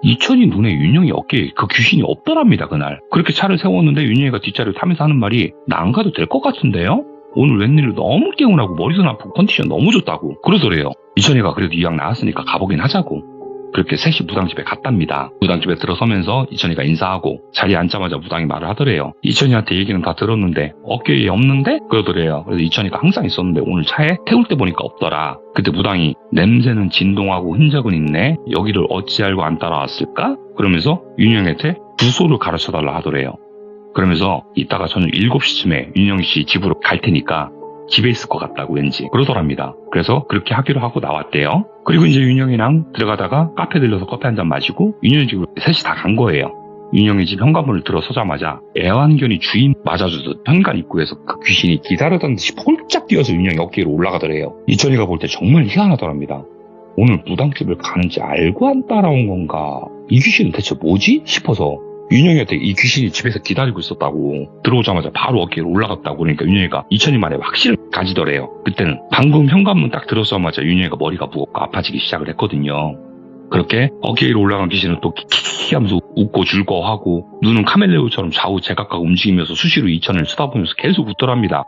A: 이천이 눈에 윤영이 어깨에 그 귀신이 없더랍니다. 그날. 그렇게 차를 세웠는데 윤영이가 뒷자리를 타면서 하는 말이 나 안 가도 될 것 같은데요? 오늘 웬일로 너무 개운하고 머리도 아프고 컨디션 너무 좋다고 그러더래요. 이천이가 그래도 이왕 나왔으니까 가보긴 하자고. 그렇게 셋이 무당집에 갔답니다. 무당집에 들어서면서 이천이가 인사하고 자리에 앉자마자 무당이 말을 하더래요. 이천이한테 얘기는 다 들었는데 어깨에 없는데? 그러더래요. 그래서 이천이가 항상 있었는데 오늘 차에 태울 때 보니까 없더라. 그때 무당이 냄새는 진동하고 흔적은 있네. 여기를 어찌 알고 안 따라왔을까? 그러면서 윤영이한테 주소를 가르쳐달라 하더래요. 그러면서 이따가 저녁 7시쯤에 윤영이 씨 집으로 갈 테니까 집에 있을 것 같다고 왠지 그러더랍니다. 그래서 그렇게 하기로 하고 나왔대요. 그리고 이제 윤영이랑 들어가다가 카페 들려서 커피 한잔 마시고 윤영이 집으로 셋이 다 간 거예요. 윤영이 집 현관문을 들어서자마자 애완견이 주인 맞아주듯 현관 입구에서 그 귀신이 기다려던 듯이 폴짝 뛰어서 윤영이 어깨 위로 올라가더래요. 이천이가 볼 때 정말 희한하더랍니다. 오늘 무당집을 가는지 알고 안 따라온 건가? 이 귀신은 대체 뭐지? 싶어서 윤영이한테 이 귀신이 집에서 기다리고 있었다고 들어오자마자 바로 어깨 위로 올라갔다고 그러니까 윤영이가 이천이 말에 확신을 가지더래요. 그때는 방금 현관문 딱 들어서자마자 윤영이가 머리가 무겁고 아파지기 시작을 했거든요. 그렇게 어깨 위로 올라간 귀신은 또 키키키 하면서 웃고 즐거워하고 눈은 카멜레온처럼 좌우 제각각 움직이면서 수시로 이천을 쳐다보면서 계속 웃더랍니다.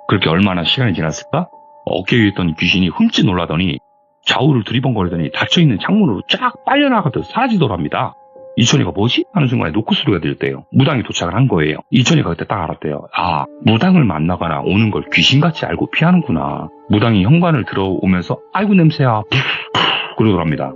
A: 그렇게 얼마나 시간이 지났을까? 어깨 위에 있던 귀신이 흠칫 놀라더니 좌우를 두리번거리더니 닫혀있는 창문으로 쫙 빨려나가듯 사라지더랍니다. 이천이가 뭐지? 하는 순간에 노크 소리가 들렸대요. 무당이 도착을 한 거예요. 이천이가 그때 딱 알았대요. 아, 무당을 만나거나 오는 걸 귀신같이 알고 피하는구나. 무당이 현관을 들어오면서 아이고 냄새야 그러더랍니다.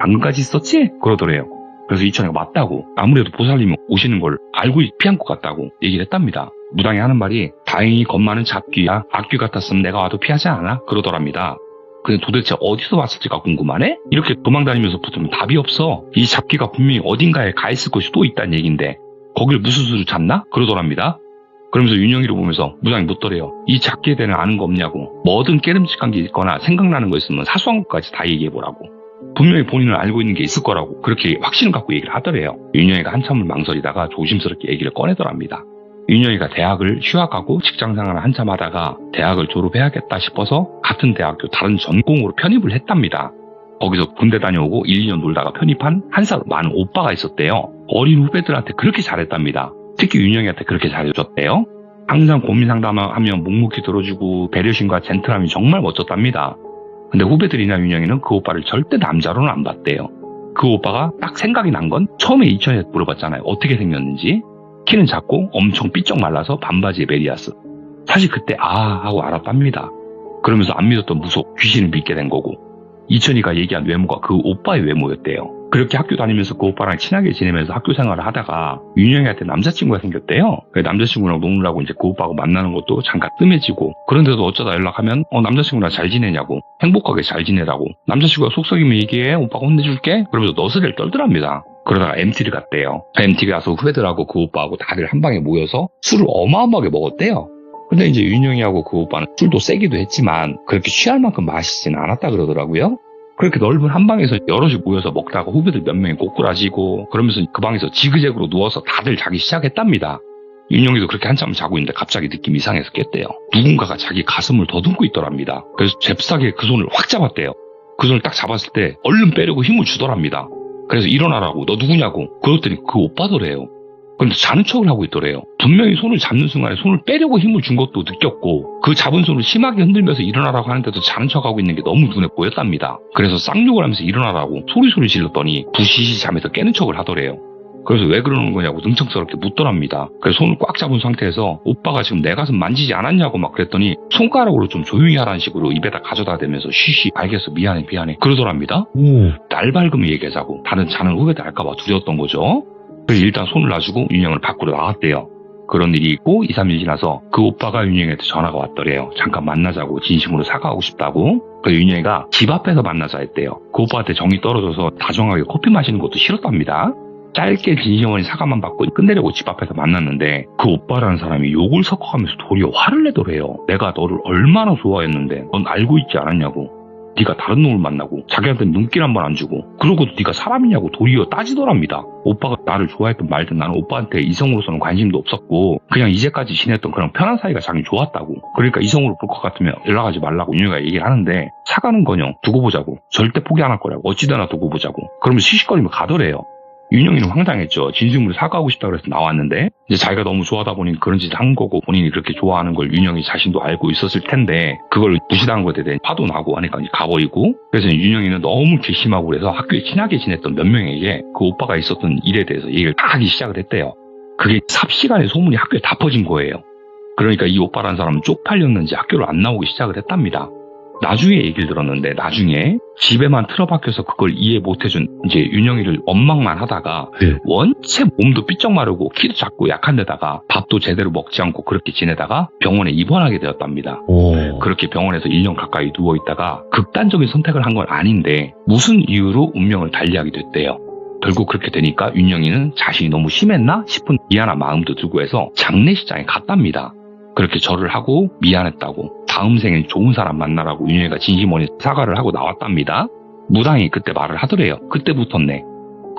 A: 방금까지 있었지? 그러더래요. 그래서 이천이가 맞다고 아무래도 보살님이 오시는 걸 알고 피한 것 같다고 얘기를 했답니다. 무당이 하는 말이 다행히 겁 많은 잡귀야. 악귀 같았으면 내가 와도 피하지 않아? 그러더랍니다. 근데 도대체 어디서 왔을지가 궁금하네? 이렇게 도망다니면서 붙으면 답이 없어. 이 잡기가 분명히 어딘가에 가 있을 것이 또 있다는 얘긴데 거길 무슨 수로 잡나? 그러더랍니다. 그러면서 윤영이를 보면서 무당이 묻더래요. 이 잡기에 대해 아는 거 없냐고. 뭐든 깨름직한 게 있거나 생각나는 거 있으면 사소한 것까지 다 얘기해보라고. 분명히 본인은 알고 있는 게 있을 거라고 그렇게 확신을 갖고 얘기를 하더래요. 윤영이가 한참을 망설이다가 조심스럽게 얘기를 꺼내더랍니다. 윤영이가 대학을 휴학하고 직장생활을 한참 하다가 대학을 졸업해야겠다 싶어서 같은 대학교 다른 전공으로 편입을 했답니다. 거기서 군대 다녀오고 1, 2년 놀다가 편입한 한 살 많은 오빠가 있었대요. 어린 후배들한테 그렇게 잘했답니다. 특히 윤영이한테 그렇게 잘해줬대요. 항상 고민 상담하면 묵묵히 들어주고 배려심과 젠틀함이 정말 멋졌답니다. 근데 후배들이나 윤영이는 그 오빠를 절대 남자로는 안 봤대요. 그 오빠가 딱 생각이 난 건 처음에 이천이한테 물어봤잖아요. 어떻게 생겼는지. 키는 작고 엄청 삐쩍 말라서 반바지에 메리아스. 사실 그때 아 하고 알았답니다. 그러면서 안 믿었던 무속 귀신을 믿게 된 거고 이천이가 얘기한 외모가 그 오빠의 외모였대요. 그렇게 학교 다니면서 그 오빠랑 친하게 지내면서 학교 생활을 하다가 윤영이한테 남자친구가 생겼대요. 남자친구랑 노느라고 이제 그 오빠하고 만나는 것도 잠깐 뜸해지고 그런데도 어쩌다 연락하면 남자친구랑 잘 지내냐고 행복하게 잘 지내라고 남자친구가 속썩이면 얘기해 오빠가 혼내줄게 그러면서 너스레를 떨더랍니다. 그러다가 MT를 갔대요. MT 가서 후배들하고 그 오빠하고 다들 한 방에 모여서 술을 어마어마하게 먹었대요. 근데 이제 윤영이하고 그 오빠는 술도 세기도 했지만 그렇게 취할 만큼 마시지는 않았다 그러더라고요. 그렇게 넓은 한 방에서 여럿이 모여서 먹다가 후배들 몇 명이 꼬꾸라지고 그러면서 그 방에서 지그재그로 누워서 다들 자기 시작했답니다. 윤영이도 그렇게 한참 자고 있는데 갑자기 느낌이 이상해서 깼대요. 누군가가 자기 가슴을 더듬고 있더랍니다. 그래서 잽싸게 그 손을 확 잡았대요. 그 손을 딱 잡았을 때 얼른 빼려고 힘을 주더랍니다. 그래서 일어나라고 너 누구냐고 그랬더니 그 오빠더래요. 근데 자는 척을 하고 있더래요. 분명히 손을 잡는 순간에 손을 빼려고 힘을 준 것도 느꼈고 그 잡은 손을 심하게 흔들면서 일어나라고 하는데도 자는 척하고 있는 게 너무 눈에 보였답니다. 그래서 쌍욕을 하면서 일어나라고 소리 질렀더니 부시시 잠에서 깨는 척을 하더래요. 그래서 왜 그러는 거냐고 능청스럽게 묻더랍니다. 그래서 손을 꽉 잡은 상태에서 오빠가 지금 내 가슴 만지지 않았냐고 막 그랬더니 손가락으로 좀 조용히 하라는 식으로 입에다 가져다 대면서 쉬쉬 알겠어 미안해 그러더랍니다. 날 밝으면 얘기하자고 다른 자는 후배들 알까봐 두려웠던 거죠. 그래서 일단 손을 놔주고 윤영을 밖으로 나갔대요. 그런 일이 있고 2, 3일 지나서 그 오빠가 윤영이한테 전화가 왔더래요. 잠깐 만나자고 진심으로 사과하고 싶다고. 그래서 윤영이가 집 앞에서 만나자 했대요. 그 오빠한테 정이 떨어져서 다정하게 커피 마시는 것도 싫었답니다. 짧게 진시어머니 사과만 받고 끝내려고 집 앞에서 만났는데 그 오빠라는 사람이 욕을 섞어가면서 도리어 화를 내더래요. 내가 너를 얼마나 좋아했는데 넌 알고 있지 않았냐고. 네가 다른 놈을 만나고 자기한테 눈길 한 번 안 주고 그러고도 네가 사람이냐고 도리어 따지더랍니다. 오빠가 나를 좋아했든 말든 나는 오빠한테 이성으로서는 관심도 없었고 그냥 이제까지 지냈던 그런 편한 사이가 자기 좋았다고. 그러니까 이성으로 볼 것 같으면 연락하지 말라고 윤영이가 얘기를 하는데 사과는커녕 두고 보자고. 절대 포기 안 할 거라고. 어찌되나 두고 보자고. 그러면 시시거리면 가더래요. 윤영이는 황당했죠. 진심으로 사과하고 싶다고 해서 나왔는데 이제 자기가 너무 좋아하다 보니 그런 짓을 한 거고 본인이 그렇게 좋아하는 걸 윤영이 자신도 알고 있었을 텐데 그걸 무시당한 것에 대해 화도 나고 하니까 이제 가버리고 그래서 윤영이는 너무 괘씸하고 그래서 학교에 친하게 지냈던 몇 명에게 그 오빠가 있었던 일에 대해서 얘기를 다 하기 시작을 했대요. 그게 삽시간에 소문이 학교에 다 퍼진 거예요. 그러니까 이 오빠라는 사람은 쪽팔렸는지 학교를 안 나오기 시작을 했답니다. 나중에 얘기를 들었는데 나중에 집에만 틀어박혀서 그걸 이해 못해준 이제 윤영이를 원망만 하다가
B: 네.
A: 원체 몸도 삐쩍 마르고 키도 작고 약한 데다가 밥도 제대로 먹지 않고 그렇게 지내다가 병원에 입원하게 되었답니다.
B: 오.
A: 그렇게 병원에서 1년 가까이 누워있다가 극단적인 선택을 한 건 아닌데 무슨 이유로 운명을 달리하게 됐대요. 결국 그렇게 되니까 윤영이는 자신이 너무 심했나 싶은 미안한 마음도 들고 해서 장례식장에 갔답니다. 그렇게 절을 하고 미안했다고 다음 생엔 좋은 사람 만나라고 윤영이가 진심어리 사과를 하고 나왔답니다. 무당이 그때 말을 하더래요. 그때부터네.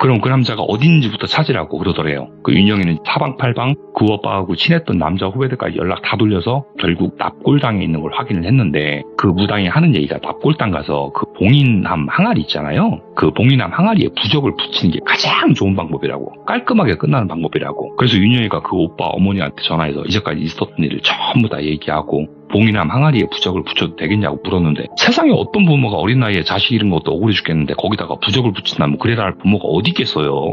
A: 그럼 그 남자가 어디 있는지부터 찾으라고 그러더래요. 그 윤영이는 사방팔방 그 오빠하고 친했던 남자 후배들까지 연락 다 돌려서 결국 납골당에 있는 걸 확인을 했는데 그 무당이 하는 얘기가 납골당 가서 그 봉인함 항아리 있잖아요. 그 봉인함 항아리에 부적을 붙이는 게 가장 좋은 방법이라고. 깔끔하게 끝나는 방법이라고. 그래서 윤영이가 그 오빠 어머니한테 전화해서 이제까지 있었던 일을 전부 다 얘기하고 봉인함 항아리에 부적을 붙여도 되겠냐고 물었는데 세상에 어떤 부모가 어린 나이에 자식 잃은 것도 억울해 죽겠는데 거기다가 부적을 붙인다면 그래라 할 부모가 어디 있겠어요.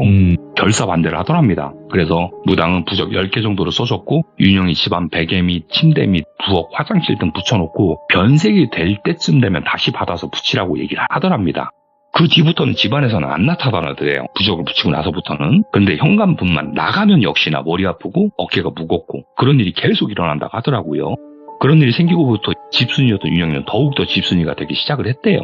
A: 결사 반대를 하더랍니다. 그래서 무당은 부적 10개 정도를 써줬고 윤영이 집안 베개 및 침대 및 부엌 화장실 등 붙여놓고 변색이 될 때쯤 되면 다시 받아서 붙이라고 얘기를 하더랍니다. 그 뒤부터는 집안에서는 안 나타나더래요. 부적을 붙이고 나서부터는. 근데 현관문만 나가면 역시나 머리 아프고 어깨가 무겁고 그런 일이 계속 일어난다고 하더라고요. 그런 일이 생기고부터 집순이였던 윤영이는 더욱더 집순이가 되기 시작을 했대요.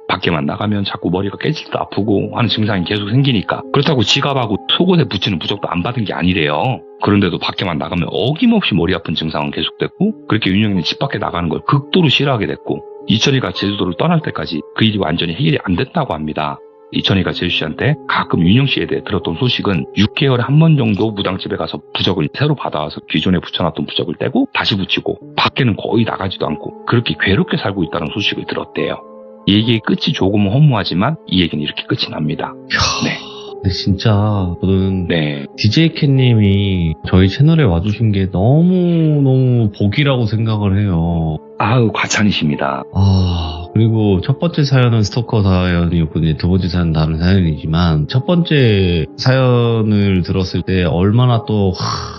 A: 밖에만 나가면 자꾸 머리가 깨질도 아프고 하는 증상이 계속 생기니까. 그렇다고 지갑하고 속옷에 붙이는 부적도 안 받은 게 아니래요. 그런데도 밖에만 나가면 어김없이 머리 아픈 증상은 계속됐고 그렇게 윤영이는 집 밖에 나가는 걸 극도로 싫어하게 됐고 이천이가 제주도를 떠날 때까지 그 일이 완전히 해결이 안 됐다고 합니다. 이천이가 제주씨한테 가끔 윤영씨에 대해 들었던 소식은 6개월에 한 번 정도 무당집에 가서 부적을 새로 받아와서 기존에 붙여놨던 부적을 떼고 다시 붙이고 밖에는 거의 나가지도 않고 그렇게 괴롭게 살고 있다는 소식을 들었대요. 이 얘기의 끝이 조금은 허무하지만 이 얘기는 이렇게 끝이 납니다. 네.
B: 근데 진짜 저는
A: 네.
B: DJ 캣님이 저희 채널에 와주신 게 너무너무 복이라고 생각을 해요.
A: 아유, 과찬이십니다.
B: 그리고 첫 번째 사연은 스토커 사연이었고 두 번째 사연은 다른 사연이지만 첫 번째 사연을 들었을 때 얼마나 또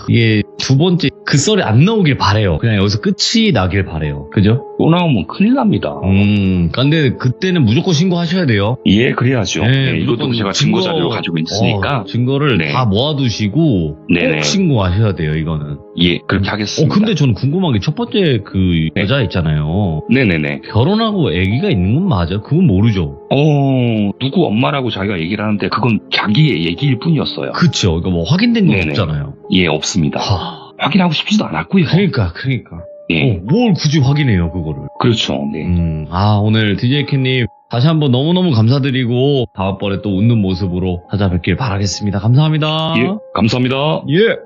B: 이게 두 번째 그 썰이 안 나오길 바래요. 그냥 여기서 끝이 나길 바래요. 그죠?
A: 또 나오면 큰일 납니다.
B: 근데 그때는 무조건 신고하셔야 돼요.
A: 예, 그래야죠.
B: 네,
A: 네, 이것도
B: 무조건
A: 제가 증거 자료를 가지고 있으니까.
B: 증거를
A: 네.
B: 다 모아두시고
A: 네네.
B: 꼭 신고하셔야 돼요. 이거는.
A: 예, 그렇게 하겠습니다.
B: 근데 저는 궁금한 게 첫 번째 그
A: 네.
B: 여자 있잖아요.
A: 네네네.
B: 결혼하고 아기가 있는 건 맞아요? 그건 모르죠.
A: 누구 엄마라고 자기가 얘기를 하는데 그건 자기의 얘기일 뿐이었어요.
B: 그쵸. 그러니까 뭐 확인된 건
A: 네네.
B: 없잖아요.
A: 예, 없습니다.
B: 하...
A: 확인하고 싶지도 않았고요.
B: 그러니까.
A: 예,
B: 뭘 굳이 확인해요, 그거를.
A: 그렇죠. 네.
B: 오늘 DJ 캣님 다시 한번 너무너무 감사드리고 다음번에 또 웃는 모습으로 찾아뵙길 바라겠습니다. 감사합니다.
A: 예, 감사합니다.
B: 예.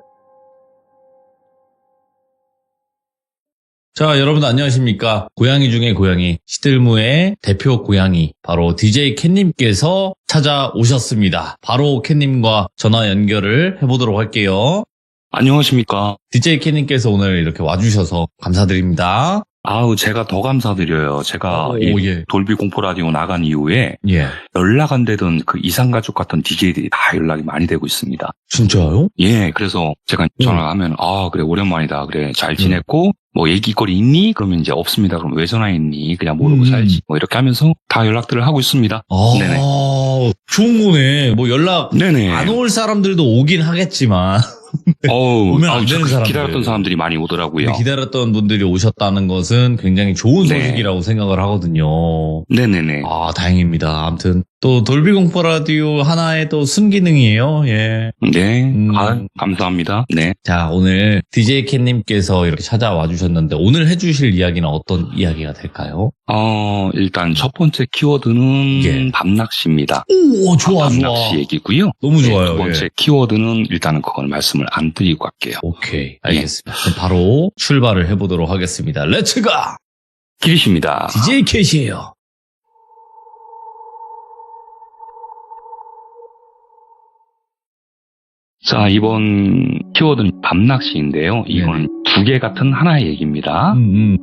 B: 자, 여러분 안녕하십니까. 고양이 중에 고양이, 시들무의 대표 고양이, 바로 DJ 캣님께서 찾아오셨습니다. 바로 캣님과 전화 연결을 해보도록 할게요.
A: 안녕하십니까.
B: DJ 캣님께서 오늘 이렇게 와주셔서 감사드립니다.
A: 아우, 제가 더 감사드려요. 제가 이
B: 예.
A: 돌비 공포 라디오 나간 이후에
B: 예.
A: 연락 안 되던 그 이상가족 같은 DJ들이 다 연락이 많이 되고 있습니다.
B: 진짜요?
A: 예, 그래서 제가 전화하면, 그래, 오랜만이다. 그래, 잘 지냈고, 뭐, 얘기거리 있니? 그러면 이제 없습니다. 그럼 왜 전화했니? 그냥 모르고 살지. 뭐, 이렇게 하면서 다 연락들을 하고 있습니다. 네네.
B: 좋은 거네. 뭐 연락
A: 네네.
B: 안 올 사람들도 오긴 하겠지만. 오면 안 되는 사람들.
A: 기다렸던 사람들이 많이 오더라고요.
B: 기다렸던 분들이 오셨다는 것은 굉장히 좋은
A: 네.
B: 소식이라고 생각을 하거든요.
A: 네네네.
B: 다행입니다. 아무튼 또 돌비 공포 라디오 하나의 또 순기능이에요. 예.
A: 네. 감사합니다. 네.
B: 자, 오늘 DJ 캣님께서 이렇게 찾아와 주셨는데 오늘 해주실 이야기는 어떤 이야기가 될까요?
A: 일단 첫 번째 키워드는
B: 예.
A: 밤낚시입니다.
B: 오, 좋아,
A: 밤낚시 얘기고요.
B: 너무
A: 네,
B: 좋아요.
A: 두 번째
B: 예.
A: 키워드는 일단은 그건 말씀을 안 드리고 갈게요.
B: 오케이, 알겠습니다. 그럼 바로 출발을 해보도록 하겠습니다. 렛츠고!
A: 기리십니다.
B: DJ 캣이에요.
A: 자, 이번 키워드는 밤낚시인데요. 이거는 두 개 같은 하나의 얘기입니다.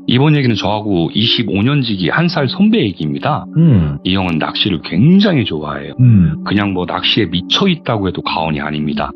A: 이번 얘기는 저하고 25년지기 한 살 선배 얘기입니다. 이 형은 낚시를 굉장히 좋아해요. 그냥 뭐 낚시에 미쳐 있다고 해도 과언이 아닙니다.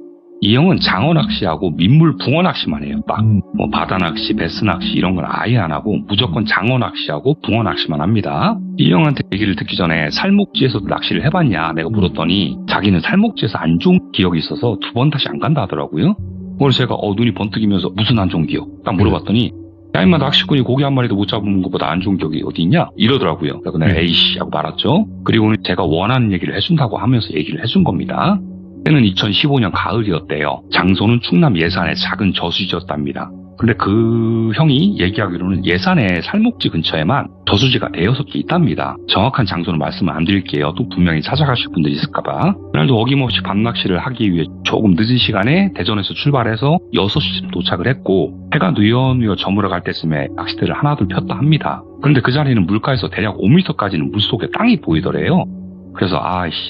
A: 이 형은 장어 낚시하고 민물 붕어 낚시만 해요. 막 뭐 바다 낚시, 베스 낚시 이런 건 아예 안 하고 무조건 장어 낚시하고 붕어 낚시만 합니다. 이 형한테 얘기를 듣기 전에 살목지에서도 낚시를 해봤냐 내가 물었더니 자기는 살목지에서 안 좋은 기억이 있어서 두 번 다시 안 간다 하더라고요. 그래서 제가 눈이 번뜩이면서 무슨 안 좋은 기억? 딱 물어봤더니 야 임마 낚시꾼이 고기 한 마리도 못 잡은 것보다 안 좋은 기억이 어디 있냐? 이러더라고요. 그래서 내가 에이씨 하고 말았죠. 그리고 제가 원하는 얘기를 해준다고 하면서 얘기를 해준 겁니다. 때는 2015년 가을이었대요. 장소는 충남 예산의 작은 저수지였답니다. 근데 그 형이 얘기하기로는 예산의 살목지 근처에만 저수지가 6개 있답니다. 정확한 장소는 말씀을 안 드릴게요. 또 분명히 찾아가실 분들이 있을까봐. 그날도 어김없이 밤낚시를 하기 위해 조금 늦은 시간에 대전에서 출발해서 6시쯤 도착을 했고 해가 누여누여 저물어 갈 때쯤에 낚싯대를 하나둘 폈다 합니다. 그런데 그 자리는 물가에서 대략 5m까지는 물속에 땅이 보이더래요. 그래서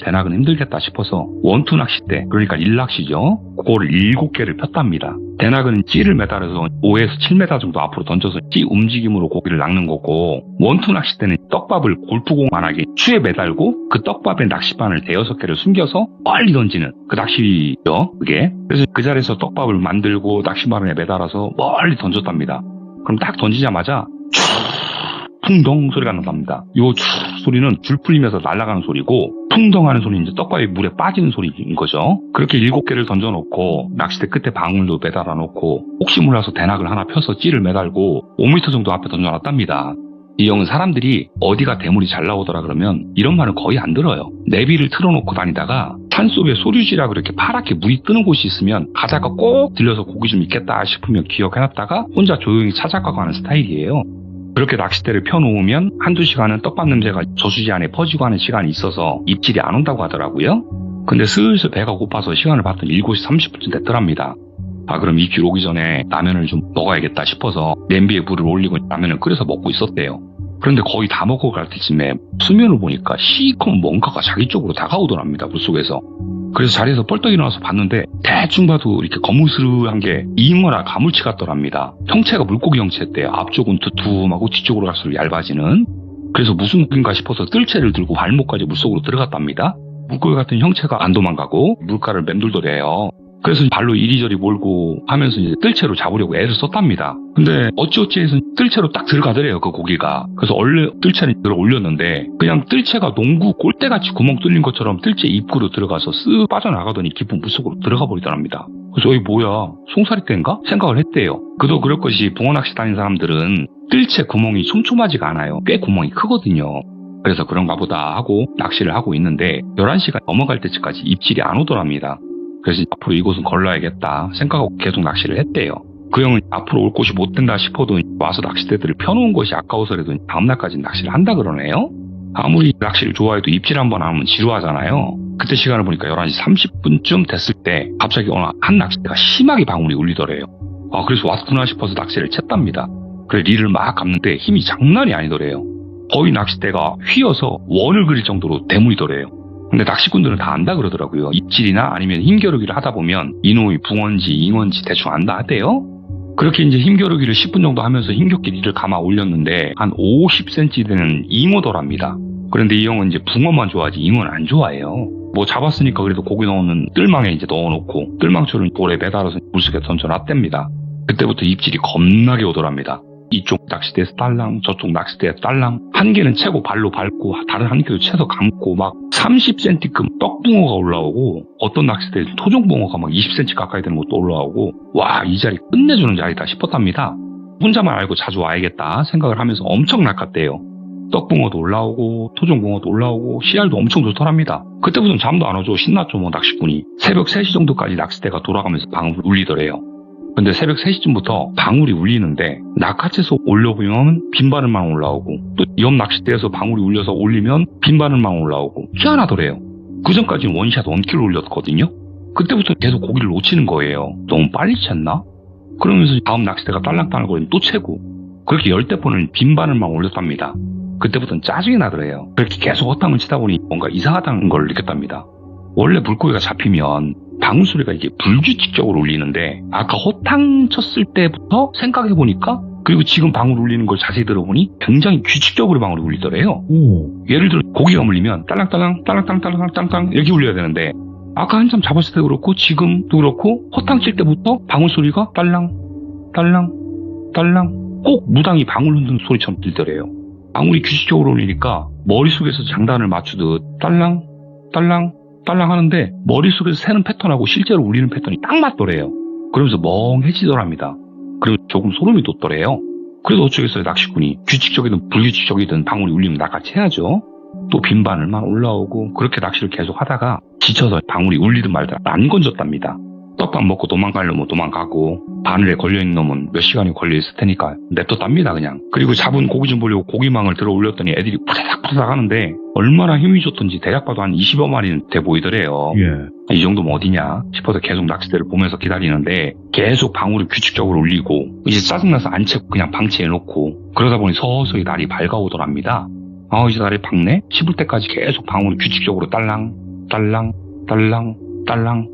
A: 대낙은 힘들겠다 싶어서 원투 낚싯대, 그러니까 일낚시죠. 그거를 7개를 폈답니다. 대낙은 찌를 매달아서 5에서 7m 정도 앞으로 던져서 찌 움직임으로 고기를 낚는 거고, 원투 낚싯대는 떡밥을 골프공만하게 추에 매달고 그 떡밥에 낚싯바늘 6개를 숨겨서 빨리 던지는 그 낚시죠, 그게. 그래서 그 자리에서 떡밥을 만들고 낚싯바늘에 매달아서 멀리 던졌답니다. 그럼 딱 던지자마자 풍덩 소리가 난답니다. 요 소리는 줄 풀리면서 날아가는 소리고 풍덩 하는 소리는 이제 떡밥이 물에 빠지는 소리인 거죠. 그렇게 7개를 던져놓고 낚싯대 끝에 방울도 매달아 놓고 혹시 몰라서 대낙을 하나 펴서 찌를 매달고 5m 정도 앞에 던져놨답니다. 이 형은 사람들이 어디가 대물이 잘 나오더라 그러면 이런 말은 거의 안 들어요. 내비를 틀어놓고 다니다가 산속에 소류지라 그렇게 파랗게 물이 뜨는 곳이 있으면 가다가 꼭 들려서 고기 좀 있겠다 싶으면 기억해놨다가 혼자 조용히 찾아가고 하는 스타일이에요. 그렇게 낚싯대를 펴놓으면 한두 시간은 떡밥 냄새가 저수지 안에 퍼지고 하는 시간이 있어서 입질이 안 온다고 하더라고요. 근데 슬슬 배가 고파서 시간을 봤더니 7시 30분쯤 됐더랍니다. 그럼 입질 오기 전에 라면을 좀 먹어야겠다 싶어서 냄비에 물을 올리고 라면을 끓여서 먹고 있었대요. 그런데 거의 다 먹고 갈 때쯤에 수면을 보니까 시커먼 뭔가가 자기 쪽으로 다가오더랍니다, 물속에서. 그래서 자리에서 뻘떡 일어나서 봤는데 대충 봐도 이렇게 거무스름한 게 잉어나 가물치 같더랍니다. 형체가 물고기 형체였대요. 앞쪽은 두툼하고 뒤쪽으로 갈수록 얇아지는. 그래서 무슨 고기인가 싶어서 뜰채를 들고 발목까지 물속으로 들어갔답니다. 물고기 같은 형체가 안 도망가고 물가를 맴돌더래요. 그래서 발로 이리저리 몰고 하면서 이제 뜰채로 잡으려고 애를 썼답니다. 근데 어찌어찌해서 뜰채로 딱 들어가더래요, 그 고기가. 그래서 원래 뜰채를 들어 올렸는데 그냥 뜰채가 농구 골대같이 구멍 뚫린 것처럼 뜰채 입구로 들어가서 쓱 빠져나가더니 깊은 물속으로 들어가 버리더랍니다. 그래서 어이 뭐야, 송사리떼인가? 생각을 했대요. 그도 그럴 것이 붕어낚시 다닌 사람들은 뜰채 구멍이 촘촘하지가 않아요. 꽤 구멍이 크거든요. 그래서 그런가 보다 하고 낚시를 하고 있는데 11시가 넘어갈 때까지 입질이 안 오더랍니다. 그래서 앞으로 이곳은 걸러야겠다 생각하고 계속 낚시를 했대요. 그 형은 앞으로 올 곳이 못 된다 싶어도 와서 낚싯대들을 펴놓은 것이 아까워서라도 다음날까지 낚시를 한다 그러네요. 아무리 낚시를 좋아해도 입질 한번 하면 지루하잖아요. 그때 시간을 보니까 11시 30분쯤 됐을 때 갑자기 어느 한 낚싯대가 심하게 방울이 울리더래요. 그래서 왔구나 싶어서 낚시를 챘답니다. 그래 릴을 막 감는데 힘이 장난이 아니더래요. 거의 낚싯대가 휘어서 원을 그릴 정도로 대물이더래요. 근데 낚시꾼들은 다 안다 그러더라고요. 입질이나 아니면 힘겨루기를 하다 보면 이놈이 붕어인지 잉어인지 대충 안다 하대요. 그렇게 이제 힘겨루기를 10분 정도 하면서 힘겹게 릴을 감아 올렸는데 한 50cm 되는 잉어더랍니다. 그런데 이 형은 이제 붕어만 좋아하지 잉어는 안 좋아해요. 뭐 잡았으니까 그래도 고기 넣는 뜰망에 이제 넣어놓고 뜰망줄은 돌에 매달아서 물속에 던져놨답니다. 그때부터 입질이 겁나게 오더랍니다. 이쪽 낚싯대에서 딸랑, 저쪽 낚싯대에서 딸랑, 한 개는 채고 발로 밟고 다른 한 개도 채서 감고 막 30cm급 떡붕어가 올라오고 어떤 낚싯대에 토종붕어가 막 20cm 가까이 되는 것도 올라오고 와, 이 자리 끝내주는 자리다 싶었답니다. 혼자만 알고 자주 와야겠다 생각을 하면서 엄청 낚았대요. 떡붕어도 올라오고 토종붕어도 올라오고 씨알도 엄청 좋더랍니다. 그때부터는 잠도 안 오죠. 신났죠 뭐 낚시꾼이. 새벽 3시 정도까지 낚싯대가 돌아가면서 방울이 울리더래요. 근데 새벽 3시쯤부터 방울이 울리는데 낚싯에서 올려보면 빈바늘만 올라오고 또 옆 낚싯대에서 방울이 울려서 올리면 빈바늘만 올라오고 희한하더래요. 그전까지는 원샷 원킬로 올렸거든요. 그때부터 계속 고기를 놓치는 거예요. 너무 빨리 챘나? 그러면서 다음 낚싯대가 딸랑딸랑거리면 또 채고 그렇게 10대번을 빈바늘만 올렸답니다. 그때부터는 짜증이 나더래요. 그렇게 계속 허탕을 치다 보니 뭔가 이상하다는 걸 느꼈답니다. 원래 물고기가 잡히면 방울 소리가 이게 불규칙적으로 울리는데 아까 허탕 쳤을 때부터 생각해보니까 그리고 지금 방울 울리는 걸 자세히 들어보니 굉장히 규칙적으로 방울이 울리더래요. 예를 들어 고기가 물리면 딸랑딸랑 딸랑딸랑 이렇게 울려야 되는데 아까 한참 잡았을 때 그렇고 지금도 그렇고 허탕 칠 때부터 방울 소리가 딸랑 꼭 무당이 방울 흔드는 소리처럼 들더래요. 방울이 규칙적으로 울리니까 머릿속에서 장단을 맞추듯 딸랑 하는데 머릿속에서 새는 패턴하고 실제로 울리는 패턴이 딱 맞더래요. 그러면서 멍해지더랍니다. 그리고 조금 소름이 돋더래요. 그래도 어쩌겠어요. 낚시꾼이 규칙적이든 불규칙적이든 방울이 울리면 낚아채 해야죠. 또 빈바늘만 올라오고 그렇게 낚시를 계속 하다가 지쳐서 방울이 울리든 말든 안 건졌답니다. 떡밥 먹고 도망가려면 도망가고 바늘에 걸려있는 놈은 몇 시간이 걸려있을 테니까 냅뒀답니다 그냥. 그리고 잡은 고기 좀 보려고 고기망을 들어 올렸더니 애들이 푸닥푸닥 하는데 얼마나 힘이 좋던지 대략 봐도 한 20여 마리는 돼 보이더래요. 이 정도면 어디냐 싶어서 계속 낚싯대를 보면서 기다리는데 계속 방울이 규칙적으로 울리고 이제 짜증나서 안 채고 그냥 방치해놓고 그러다 보니 서서히 날이 밝아오더랍니다. 이제 날이 밝네 싶을 때까지 계속 방울이 규칙적으로 딸랑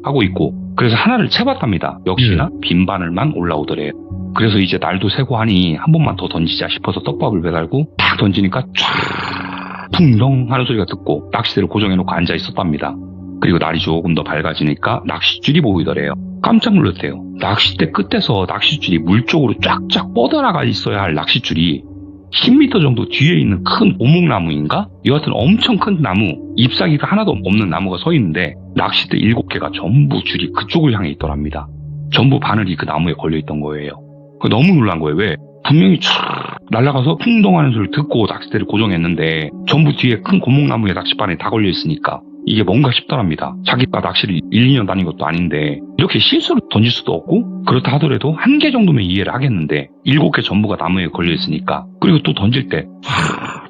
A: 하고 있고 그래서 하나를 채봤답니다. 역시나 빈바늘만 올라오더래요. 그래서 이제 날도 새고 하니 한 번만 더 던지자 싶어서 떡밥을 매달고 탁 던지니까 촤 풍덩 하는 소리가 듣고 낚싯대를 고정해놓고 앉아 있었답니다. 그리고 날이 조금 더 밝아지니까 낚싯줄이 보이더래요. 깜짝 놀랐대요. 낚싯대 끝에서 낚싯줄이 물 쪽으로 쫙쫙 뻗어나가 있어야 할 낚싯줄이 10m 정도 뒤에 있는 큰 오목나무인가? 여하튼 엄청 큰 나무, 잎사귀가 하나도 없는 나무가 서 있는데 낚싯대 7개가 전부 줄이 그쪽을 향해 있더랍니다. 전부 바늘이 그 나무에 걸려있던 거예요. 너무 놀란 거예요. 왜? 분명히 촤 날아가서 풍덩하는 소리를 듣고 낚싯대를 고정했는데 전부 뒤에 큰 고목나무에 낚싯바늘이 다 걸려있으니까 이게 뭔가 싶더랍니다. 자기가 낚시를 1, 2년 다닌 것도 아닌데 이렇게 실수로 던질 수도 없고 그렇다 하더라도 1개 정도면 이해를 하겠는데 7개 전부가 나무에 걸려있으니까 그리고 또 던질 때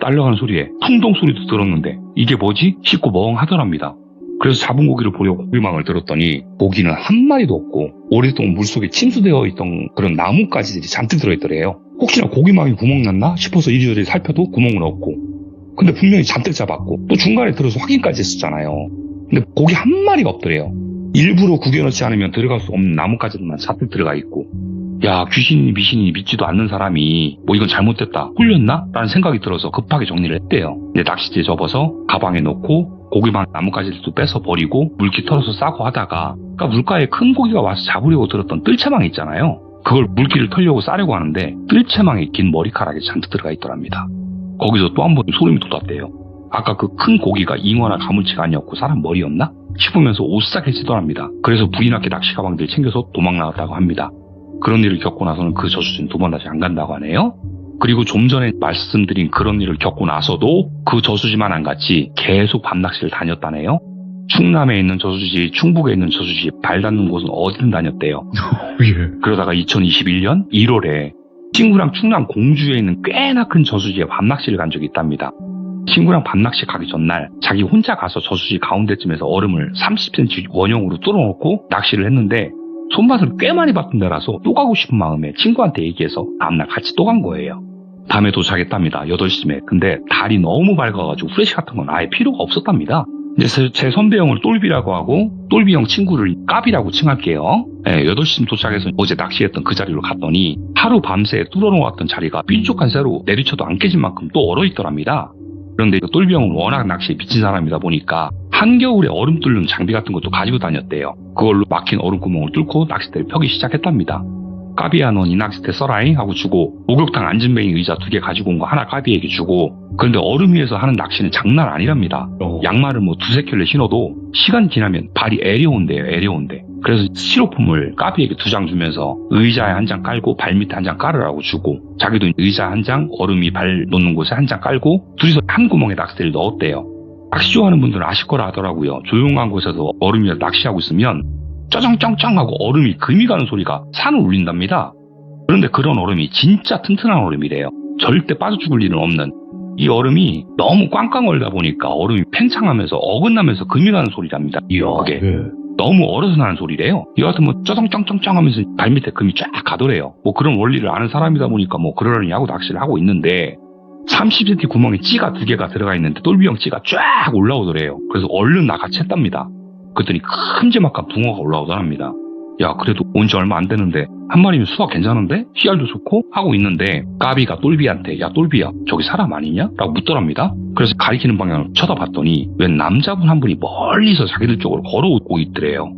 A: 딸려가는 소리에 풍덩 소리도 들었는데 이게 뭐지? 싶고 멍하더랍니다. 그래서 잡은 고기를 보려고 고기망을 들었더니 고기는 한 마리도 없고 오랫동안 물속에 침수되어 있던 그런 나뭇가지들이 잔뜩 들어있더래요. 혹시나 고기망에 구멍 났나 싶어서 이리저리 살펴도 구멍은 없고 근데 분명히 잔뜩 잡았고 또 중간에 들어서 확인까지 했었잖아요. 근데 고기 한 마리가 없더래요. 일부러 구겨놓지 않으면 들어갈 수 없는 나뭇가지들만 잔뜩 들어가 있고 야 귀신이 미신이 믿지도 않는 사람이 뭐 이건 잘못됐다 홀렸나? 라는 생각이 들어서 급하게 정리를 했대요. 이제 낚싯대에 접어서 가방에 넣고 고기망 나뭇가지들도 빼서 버리고 물기 털어서 싸고 하다가 그러니까 물가에 큰 고기가 와서 잡으려고 들었던 뜰채망 있잖아요. 그걸 물기를 털려고 싸려고 하는데 뜰채망에 긴 머리카락이 잔뜩 들어가 있더랍니다. 거기서 또 한 번 소름이 돋았대요. 아까 그 큰 고기가 잉어나 가물치가 아니었고 사람 머리였나? 싶으면서 오싹해지더랍니다. 그래서 부인학교 낚시 가방들 챙겨서 도망 나왔다고 합니다. 그런 일을 겪고 나서는 그 저수지는 2번 다시 안 간다고 하네요. 그리고 좀 전에 말씀드린 그런 일을 겪고 나서도 그 저수지만 안 갔지 계속 밤낚시를 다녔다네요. 충남에 있는 저수지, 충북에 있는 저수지 발 닿는 곳은 어디든 다녔대요. 그러다가 2021년 1월에 친구랑 충남 공주에 있는 꽤나 큰 저수지에 밤낚시를 간 적이 있답니다. 친구랑 밤낚시 가기 전날 자기 혼자 가서 저수지 가운데쯤에서 얼음을 30cm 원형으로 뚫어놓고 낚시를 했는데 손맛을 꽤 많이 봤던 데라서 또 가고 싶은 마음에 친구한테 얘기해서 다음날 같이 또 간 거예요. 밤에 도착했답니다. 8시쯤에. 근데 달이 너무 밝아가지고 후레쉬 같은 건 아예 필요가 없었답니다. 이제 제 선배 형을 똘비라고 하고 똘비 형 친구를 까비라고 칭할게요. 8시쯤 도착해서 어제 낚시했던 그 자리로 갔더니 하루 밤새 뚫어놓았던 자리가 뾰족한 쇠로 내리쳐도 안 깨진 만큼 또 얼어있더랍니다. 그런데 똘비 형은 워낙 낚시에 미친 사람이다 보니까 한겨울에 얼음 뚫는 장비 같은 것도 가지고 다녔대요. 그걸로 막힌 얼음구멍을 뚫고 낚싯대를 펴기 시작했답니다. 까비야 넌 이 낚싯대 써라잉 하고 주고 목욕탕 안전뱅이 의자 2개 가지고 온 거 하나 까비에게 주고 그런데 얼음 위에서 하는 낚시는 장난 아니랍니다. 양말을 뭐 2-3켤레 신어도 시간 지나면 발이 애려온대요. 애려온대. 그래서 스티로폼을 까비에게 2장 주면서 의자에 1장 깔고 발밑에 1장 깔으라고 주고 자기도 의자 1장, 얼음이 발 놓는 곳에 1장 깔고 둘이서 한 구멍에 낚싯대를 넣었대요. 낚시 좋아하는 분들은 아실 거라 하더라고요. 조용한 곳에서 얼음이 낚시하고 있으면 짜장짱짱 하고 얼음이 금이 가는 소리가 산을 울린답니다. 그런데 그런 얼음이 진짜 튼튼한 얼음이래요. 절대 빠져 죽을 일은 없는. 이 얼음이 너무 꽝꽝 얼다 보니까 얼음이 팽창하면서 어긋나면서 금이 가는 소리랍니다. 그게 너무 얼어서 나는 소리래요. 이 같은 뭐 짜장짱짱짱 하면서 발밑에 금이 쫙 가더래요. 뭐 그런 원리를 아는 사람이다 보니까 뭐 그러려니 하고 낚시를 하고 있는데 30cm 구멍에 찌가 2개가 들어가 있는데 똘비형 찌가 쫙 올라오더래요. 그래서 얼른 나같이 했답니다. 그랬더니 큼지막한 붕어가 올라오더랍니다. 야, 그래도 온 지 얼마 안 되는데 한 마리면 수확 괜찮은데? 씨알도 좋고? 하고 있는데 까비가 똘비한테 야 똘비야 저기 사람 아니냐? 라고 묻더랍니다. 그래서 가리키는 방향을 쳐다봤더니 웬 남자분 한 분이 멀리서 자기들 쪽으로 걸어오고 있더래요.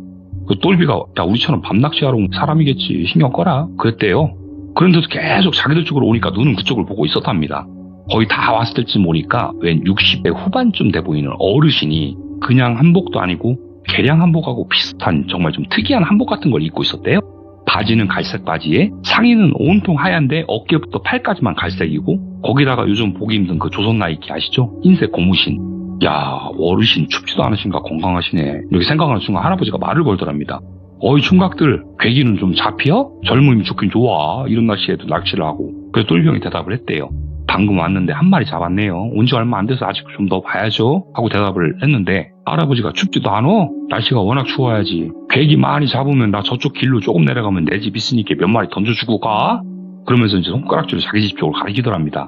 A: 그 똘비가 야 우리처럼 밤낚시하러 온 사람이겠지 신경 꺼라 그랬대요. 그런데도 계속 자기들 쪽으로 오니까 눈은 그쪽을 보고 있었답니다. 거의 다 왔을 때쯤 오니까 웬 60대 후반쯤 돼 보이는 어르신이 그냥 한복도 아니고 개량 한복하고 비슷한 정말 좀 특이한 한복 같은 걸 입고 있었대요. 바지는 갈색 바지에 상의는 온통 하얀데 어깨부터 팔까지만 갈색이고 거기다가 요즘 보기 힘든 그 조선 나이키 아시죠? 흰색 고무신. 야 어르신 춥지도 않으신가 건강하시네. 이렇게 생각하는 순간 할아버지가 말을 걸더랍니다. 어이 총각들 괴기는 좀 잡혀? 젊음이 좋긴 좋아. 이런 날씨에도 낚시를 하고. 그래서 똘병이 대답을 했대요. 방금 왔는데 한 마리 잡았네요. 온 지 얼마 안 돼서 아직 좀 더 봐야죠. 하고 대답을 했는데 할아버지가 춥지도 않아? 날씨가 워낙 추워야지. 괴기 많이 잡으면 나 저쪽 길로 조금 내려가면 내 집 있으니까 몇 마리 던져주고 가? 그러면서 이제 손가락질로 자기 집 쪽으로 가리키더랍니다.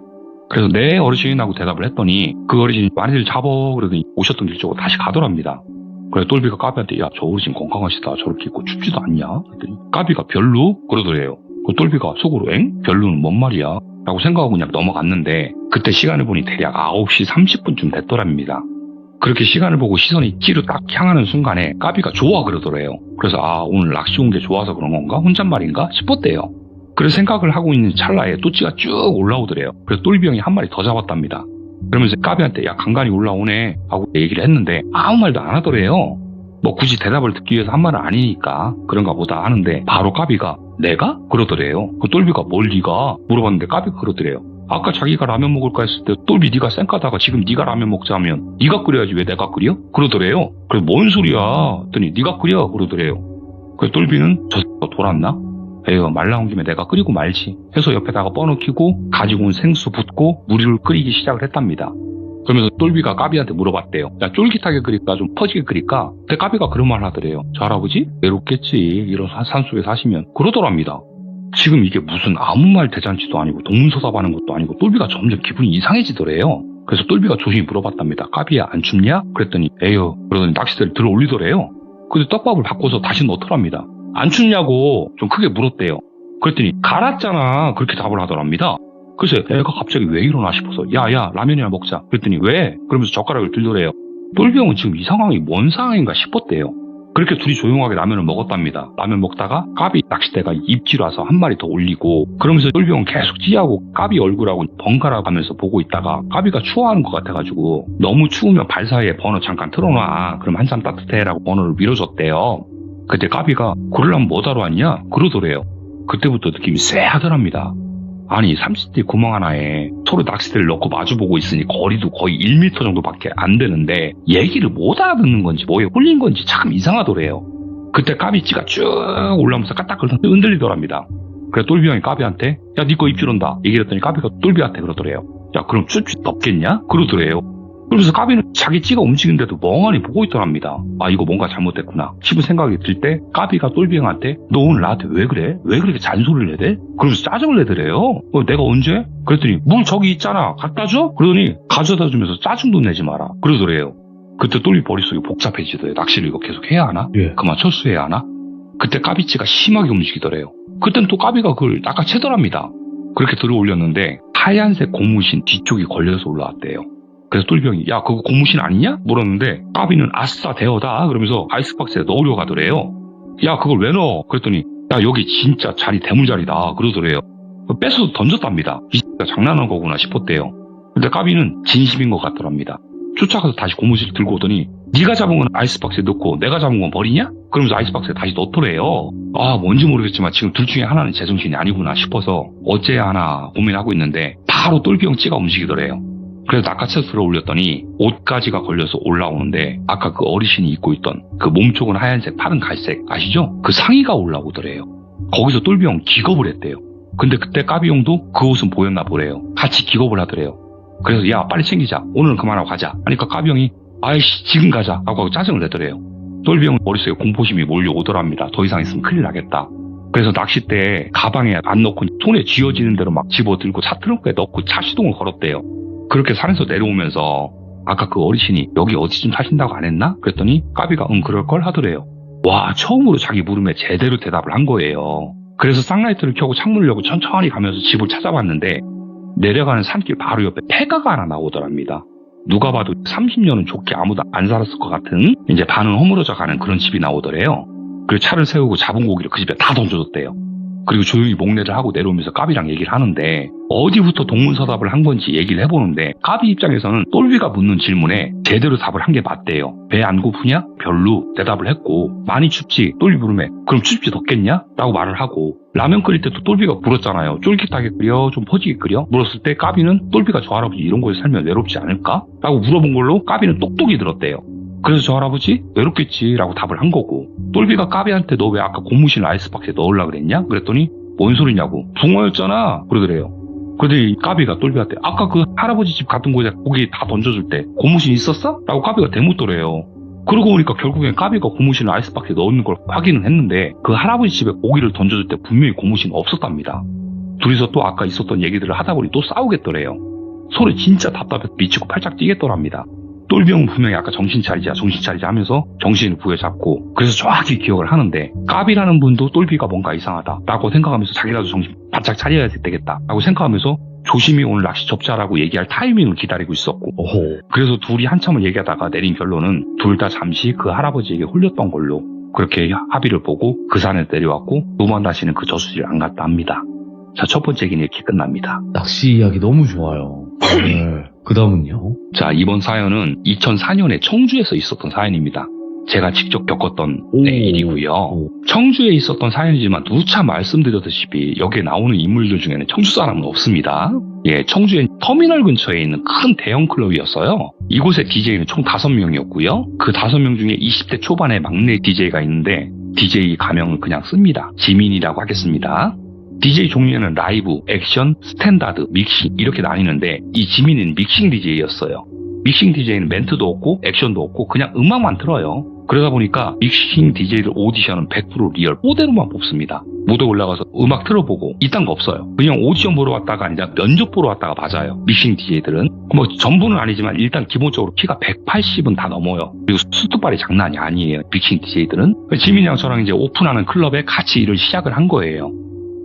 A: 그래서 네 어르신하고 대답을 했더니 그 어르신이 많이들 잡어 그러더니 오셨던 길 쪽으로 다시 가더랍니다. 그래서 똘비가 까비한테 야 저 어르신 건강하시다 저렇게 입고 춥지도 않냐? 그랬더니 까비가 별로? 그러더래요. 그 똘비가 속으로 엥? 별로는 뭔 말이야? 라고 생각하고 그냥 넘어갔는데 그때 시간을 보니 대략 9시 30분쯤 됐더랍니다. 그렇게 시간을 보고 시선이 뒤로 딱 향하는 순간에 까비가 좋아 그러더래요. 그래서 아 오늘 낚시 온 게 좋아서 그런 건가? 혼잣말인가? 싶었대요. 그래서 생각을 하고 있는 찰나에 또찌가 쭉 올라오더래요. 그래서 똘비 형이 한 마리 더 잡았답니다. 그러면서 까비한테 야 간간히 올라오네 하고 얘기를 했는데 아무 말도 안 하더래요. 뭐 굳이 대답을 듣기 위해서 한 말은 아니니까 그런가 보다 하는데 바로 까비가 내가? 그러더래요. 그 똘비가 뭘 네가? 물어봤는데 까비가 그러더래요. 아까 자기가 라면 먹을까 했을 때 똘비 네가 쌩까다가 지금 네가 라면 먹자 하면 네가 끓여야지 왜 내가 끓여? 그러더래요. 그래 뭔 소리야? 했더니 네가 끓여 그러더래요. 그래서 똘비는 저 돌았나? 에휴 말 나온 김에 내가 끓이고 말지 해서 옆에다가 뻐놓기고 가지고 온 생수 붓고 물을 끓이기 시작을 했답니다. 그러면서 똘비가 까비한테 물어봤대요. 야 쫄깃하게 끓일까 좀 퍼지게 끓일까? 근데 까비가 그런 말 하더래요. 저 할아버지 외롭겠지 이런 산속에 사시면 그러더랍니다. 지금 이게 무슨 아무 말 대잔치도 아니고 동문서답하는 것도 아니고 똘비가 점점 기분이 이상해지더래요. 그래서 똘비가 조심히 물어봤답니다. 까비야 안 춥냐? 그랬더니 에휴 그러더니 낚싯대를 들어 올리더래요. 근데 떡밥을 바꿔서 다시 넣더랍니다. 안 춥냐고 좀 크게 물었대요. 그랬더니 갈았잖아 그렇게 답을 하더랍니다. 그래서 애가 갑자기 왜 이러나 싶어서 야야 라면이나 먹자 그랬더니 왜? 그러면서 젓가락을 들더래요. 똘비 형은 지금 이 상황이 뭔 상황인가 싶었대요. 그렇게 둘이 조용하게 라면을 먹었답니다. 라면 먹다가 까비 낚싯대가 입질 와서 한 마리 더 올리고 그러면서 똘비 형은 계속 찌하고 까비 얼굴하고 번갈아 가면서 보고 있다가 까비가 추워하는 것 같아가지고 너무 추우면 발 사이에 버너 잠깐 틀어놔 그럼 한참 따뜻해 라고 버너를 밀어줬대요. 그때 까비가 그러려면 뭐하러 왔냐? 그러더래요. 그때부터 느낌이 쎄하더랍니다. 아니 30cm 구멍 하나에 서로 낚싯대를 넣고 마주보고 있으니 거리도 거의 1m 정도밖에 안 되는데 얘기를 못 알아듣는 건지 뭐에 홀린 건지 참 이상하더래요. 그때 까비찌가 쭉 올라오면서 까딱거리면서 흔들리더랍니다. 그래 똘비 형이 까비한테 야 니 거 입질 온다 얘기를 했더니 까비가 똘비한테 그러더래요. 야 그럼 쭈쭈 덥겠냐? 그러더래요. 그러면서 까비는 자기 찌가 움직이는데도 멍하니 보고 있더랍니다. 아 이거 뭔가 잘못됐구나 싶은 생각이 들 때 까비가 똘비 형한테 너 오늘 나한테 왜 그래? 왜 그렇게 잔소리를 내대? 그러면서 짜증을 내더래요. 내가 언제? 그랬더니 물 저기 있잖아 갖다 줘? 그러더니 가져다 주면서 짜증도 내지 마라 그러더래요. 그때 똘비 머릿속이 복잡해지더래요. 낚시를 이거 계속 해야 하나? 그만 철수해야 하나? 그때 까비찌가 심하게 움직이더래요. 그땐 또 까비가 그걸 낚아채더랍니다. 그렇게 들어 올렸는데 하얀색 고무신 뒤쪽이 걸려서 올라왔대요. 그래서 똘비 형이 야 그거 고무신 아니냐? 물었는데 까비는 아싸 대어다 그러면서 아이스박스에 넣으려 가더래요. 야 그걸 왜 넣어? 그랬더니 야 여기 진짜 자리 대물자리다 그러더래요. 뺏어서 던졌답니다. 이 X가 장난한 거구나 싶었대요. 근데 까비는 진심인 것 같더랍니다. 쫓아가서 다시 고무신을 들고 오더니 네가 잡은 건 아이스박스에 넣고 내가 잡은 건 버리냐? 그러면서 아이스박스에 다시 넣더래요. 아, 뭔지 모르겠지만 지금 둘 중에 하나는 제정신이 아니구나 싶어서 어째야 하나 고민하고 있는데 바로 똘비형 찌가 움직이더래요. 그래서 낚아채서 들어 올렸더니 옷가지가 걸려서 올라오는데 아까 그 어르신이 입고 있던 그 몸쪽은 하얀색, 팔은 갈색 아시죠? 그 상의가 올라오더래요. 거기서 똘비형 기겁을 했대요. 근데 그때 까비형도 그 옷은 보였나 보래요. 같이 기겁을 하더래요. 그래서 야 빨리 챙기자. 오늘은 그만하고 가자. 하니까 까비형이 아이씨 지금 가자 하고 짜증을 내더래요. 똘비형 머릿속에 공포심이 몰려오더랍니다. 더 이상 있으면 큰일 나겠다. 그래서 낚싯대에 가방에 안 넣고 손에 쥐어지는 대로 막 집어들고 차 트렁크에 넣고 차 시동을 걸었대요. 그렇게 산에서 내려오면서 아까 그 어르신이 여기 어디쯤 사신다고 안 했나? 그랬더니 까비가 그럴걸 하더래요. 와, 처음으로 자기 물음에 제대로 대답을 한 거예요. 그래서 쌍라이트를 켜고 창문을 열고 천천히 가면서 집을 찾아봤는데 내려가는 산길 바로 옆에 폐가가 하나 나오더랍니다. 누가 봐도 30년은 좋게 아무도 안 살았을 것 같은 이제 반은 허물어져 가는 그런 집이 나오더래요. 그리고 차를 세우고 잡은 고기를 그 집에 다 던져줬대요. 그리고 조용히 목례를 하고 내려오면서 까비랑 얘기를 하는데 어디부터 동문서답을 한 건지 얘기를 해보는데 까비 입장에서는 똘비가 묻는 질문에 제대로 답을 한 게 맞대요. 배 안 고프냐? 별로 대답을 했고 많이 춥지? 똘비 물음에 그럼 춥지 덥겠냐? 라고 말을 하고 라면 끓일 때도 똘비가 물었잖아요. 쫄깃하게 끓여? 좀 퍼지게 끓여? 물었을 때 까비는 똘비가 저 할아버지 이런 거에 살면 외롭지 않을까? 라고 물어본 걸로 까비는 똑똑히 들었대요. 그래서 저 할아버지 외롭겠지 라고 답을 한 거고 똘비가 까비한테 너 왜 아까 고무신 아이스박스에 넣으려고 그랬냐? 그랬더니 뭔 소리냐고 붕어였잖아 그러더래요. 그러더니 까비가 똘비한테 아까 그 할아버지 집 갔던 곳에 고기 다 던져줄 때 고무신 있었어? 라고 까비가 대묻더래요. 그러고 보니까 결국엔 까비가 고무신을 아이스박스에 넣는 걸 확인은 했는데 그 할아버지 집에 고기를 던져줄 때 분명히 고무신 없었답니다. 둘이서 또 아까 있었던 얘기들을 하다 보니 또 싸우겠더래요. 서로 진짜 답답해서 미치고 팔짝 뛰겠더랍니다. 똘비형은 분명히 아까 정신 차리자 하면서 정신을 부여잡고 그래서 정확히 기억을 하는데 까비라는 분도 똘비가 뭔가 이상하다 라고 생각하면서 자기라도 정신 바짝 차려야 되겠다 라고 생각하면서 조심히 오늘 낚시 접자라고 얘기할 타이밍을 기다리고 있었고 그래서 둘이 한참을 얘기하다가 내린 결론은 둘 다 잠시 그 할아버지에게 홀렸던 걸로 그렇게 합의를 보고 그 산에 내려왔고 두 번 다시는 그 저수지를 안 갔다 합니다. 자, 첫 번째 얘기는 이렇게 끝납니다.
B: 낚시 이야기 너무 좋아요. 네. 그 다음은요?
A: 자, 이번 사연은 2004년에 청주에서 있었던 사연입니다. 제가 직접 겪었던 일이고요. 청주에 있었던 사연이지만 누차 말씀드렸다시피 여기에 나오는 인물들 중에는 청주 사람은 없습니다. 예, 청주엔 터미널 근처에 있는 큰 대형 클럽이었어요. 이곳의 DJ는 총 5명이었고요. 그 5명 중에 20대 초반의 막내 DJ가 있는데 DJ 가명을 그냥 씁니다. 지민이라고 하겠습니다. DJ 종류에는 라이브, 액션, 스탠다드, 믹싱 이렇게 나뉘는데 이 지민이는 믹싱 DJ였어요. 믹싱 DJ는 멘트도 없고 액션도 없고 그냥 음악만 틀어요. 그러다 보니까 믹싱 DJ들 오디션은 100% 리얼 그대로만 뽑습니다. 무대 올라가서 음악 틀어보고 이딴 거 없어요. 그냥 오디션 보러 왔다가 아니라 면접 보러 왔다가 맞아요. 믹싱 DJ들은 뭐 전부는 아니지만 일단 기본적으로 키가 180은 다 넘어요. 그리고 수트발이 장난이 아니에요. 믹싱 DJ들은. 지민이랑 저랑 이제 오픈하는 클럽에 같이 일을 시작을 한 거예요.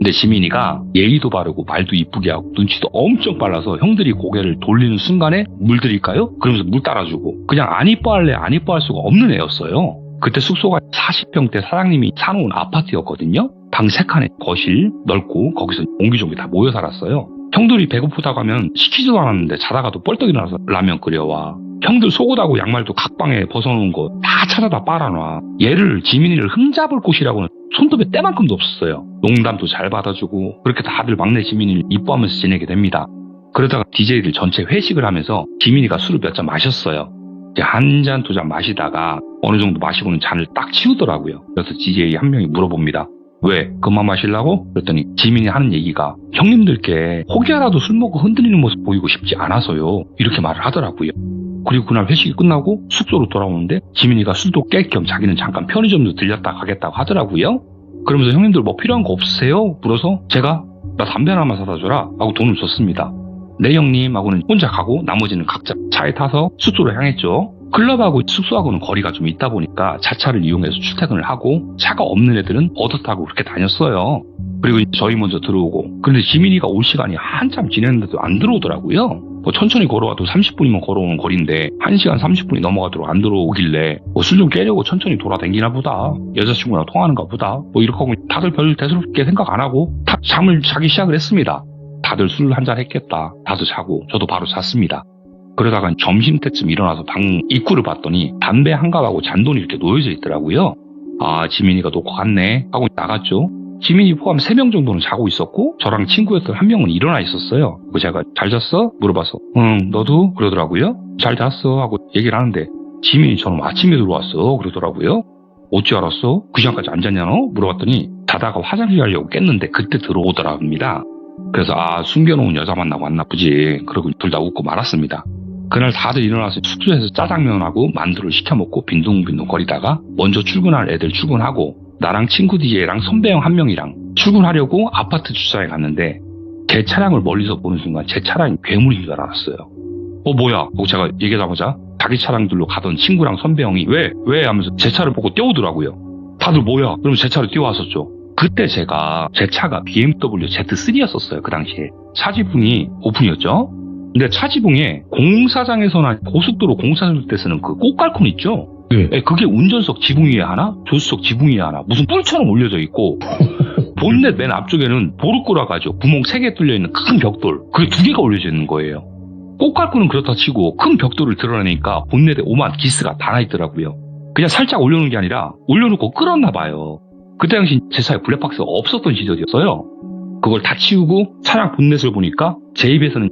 A: 근데 지민이가 예의도 바르고 말도 이쁘게 하고 눈치도 엄청 빨라서 형들이 고개를 돌리는 순간에 물 드릴까요? 그러면서 물 따라주고 그냥 안 이뻐할래 안 이뻐할 수가 없는 애였어요. 그때 숙소가 40평대 사장님이 사놓은 아파트였거든요. 방 3칸에 거실 넓고 거기서 옹기종기 다 모여 살았어요. 형들이 배고프다고 하면 시키지도 않았는데 자다가도 뻘떡 일어나서 라면 끓여와. 형들 속옷하고 양말도 각방에 벗어놓은 거 다 찾아다 빨아놔. 얘를 지민이를 흠잡을 곳이라고는 손톱에 때만큼도 없었어요. 농담도 잘 받아주고 그렇게 다들 막내 지민이를 이뻐하면서 지내게 됩니다. 그러다가 DJ들 전체 회식을 하면서 지민이가 술을 몇 잔 마셨어요. 이제 한 잔, 두 잔 마시다가 어느 정도 마시고는 잔을 딱 치우더라고요. 그래서 DJ 한 명이 물어봅니다. 왜? 그만 마시려고? 그랬더니 지민이 하는 얘기가 형님들께 혹여라도 술 먹고 흔들리는 모습 보이고 싶지 않아서요. 이렇게 말을 하더라고요. 그리고 그날 회식이 끝나고 숙소로 돌아오는데 지민이가 술도 깰 겸 자기는 잠깐 편의점도 들렸다 가겠다고 하더라고요. 그러면서 형님들 뭐 필요한 거 없으세요? 물어서 제가 나 담배 하나만 사다 줘라 하고 돈을 줬습니다. 네 형님 하고는 혼자 가고 나머지는 각자 차에 타서 숙소로 향했죠. 클럽하고 숙소하고는 거리가 좀 있다 보니까 자차를 이용해서 출퇴근을 하고 차가 없는 애들은 얻어 타고 그렇게 다녔어요. 그리고 저희 먼저 들어오고 그런데 지민이가 올 시간이 한참 지났는데도 안 들어오더라고요. 뭐 천천히 걸어와도 30분이면 걸어오는 거리인데 1시간 30분이 넘어가도록 안 들어오길래 뭐 술 좀 깨려고 천천히 돌아다니나 보다. 여자친구랑 통하는가 보다. 뭐 이렇게 하고 다들 별 대수롭게 생각 안 하고 다 잠을 자기 시작을 했습니다. 다들 술 한잔 했겠다. 다들 자고 저도 바로 잤습니다. 그러다가 점심때쯤 일어나서 방 입구를 봤더니 담배 한 갑하고 잔돈이 이렇게 놓여져 있더라고요. 아, 지민이가 놓고 갔네 하고 나갔죠. 지민이 포함 3명 정도는 자고 있었고 저랑 친구였던 한 명은 일어나 있었어요. 제가 잘 잤어? 물어봐서 응 너도? 그러더라고요. 잘 잤어 하고 얘기를 하는데 지민이 저는 아침에 들어왔어 그러더라고요. 어찌 알았어? 그 시간까지 안 잤냐 너? 물어봤더니 자다가 화장실 가려고 깼는데 그때 들어오더랍니다. 그래서 아 숨겨놓은 여자 만나고 왔나 보지. 그러고 둘 다 웃고 말았습니다. 그날 다들 일어나서 숙소에서 짜장면하고 만두를 시켜 먹고 빈둥빈둥 거리다가 먼저 출근할 애들 출근하고 나랑 친구 DJ랑 선배형 한 명이랑 출근하려고 아파트 주차장에 갔는데 제 차량을 멀리서 보는 순간 제 차량이 괴물인 줄 알았어요. 뭐야? 하고 제가 얘기하자마자 자기 차량들로 가던 친구랑 선배형이 왜? 하면서 제 차를 보고 뛰어오더라고요. 다들 뭐야? 그러면 제 차를 뛰어왔었죠. 그때 제가 제 차가 BMW Z3였었어요. 그 당시에. 차지붕이 오픈이었죠. 근데 차지붕에 공사장에서나 고속도로 공사할 때 쓰는 그 꽃갈콘 있죠?
B: 네.
A: 그게 운전석 지붕 위에 하나, 조수석 지붕 위에 하나, 무슨 뿔처럼 올려져 있고 본넷 맨 앞쪽에는 보르꼬라가 죠 구멍 3개 뚫려 있는 큰 벽돌, 그게 2개가 올려져 있는 거예요. 꽃갈콘은 그렇다 치고 큰 벽돌을 드러내니까 본넷에 오만 기스가 다 나 있더라고요. 그냥 살짝 올려놓은 게 아니라 올려놓고 끌었나 봐요. 그때 당시 제 차에 블랙박스가 없었던 시절이었어요. 그걸 다 치우고 차량 본넷을 보니까 제 입에서는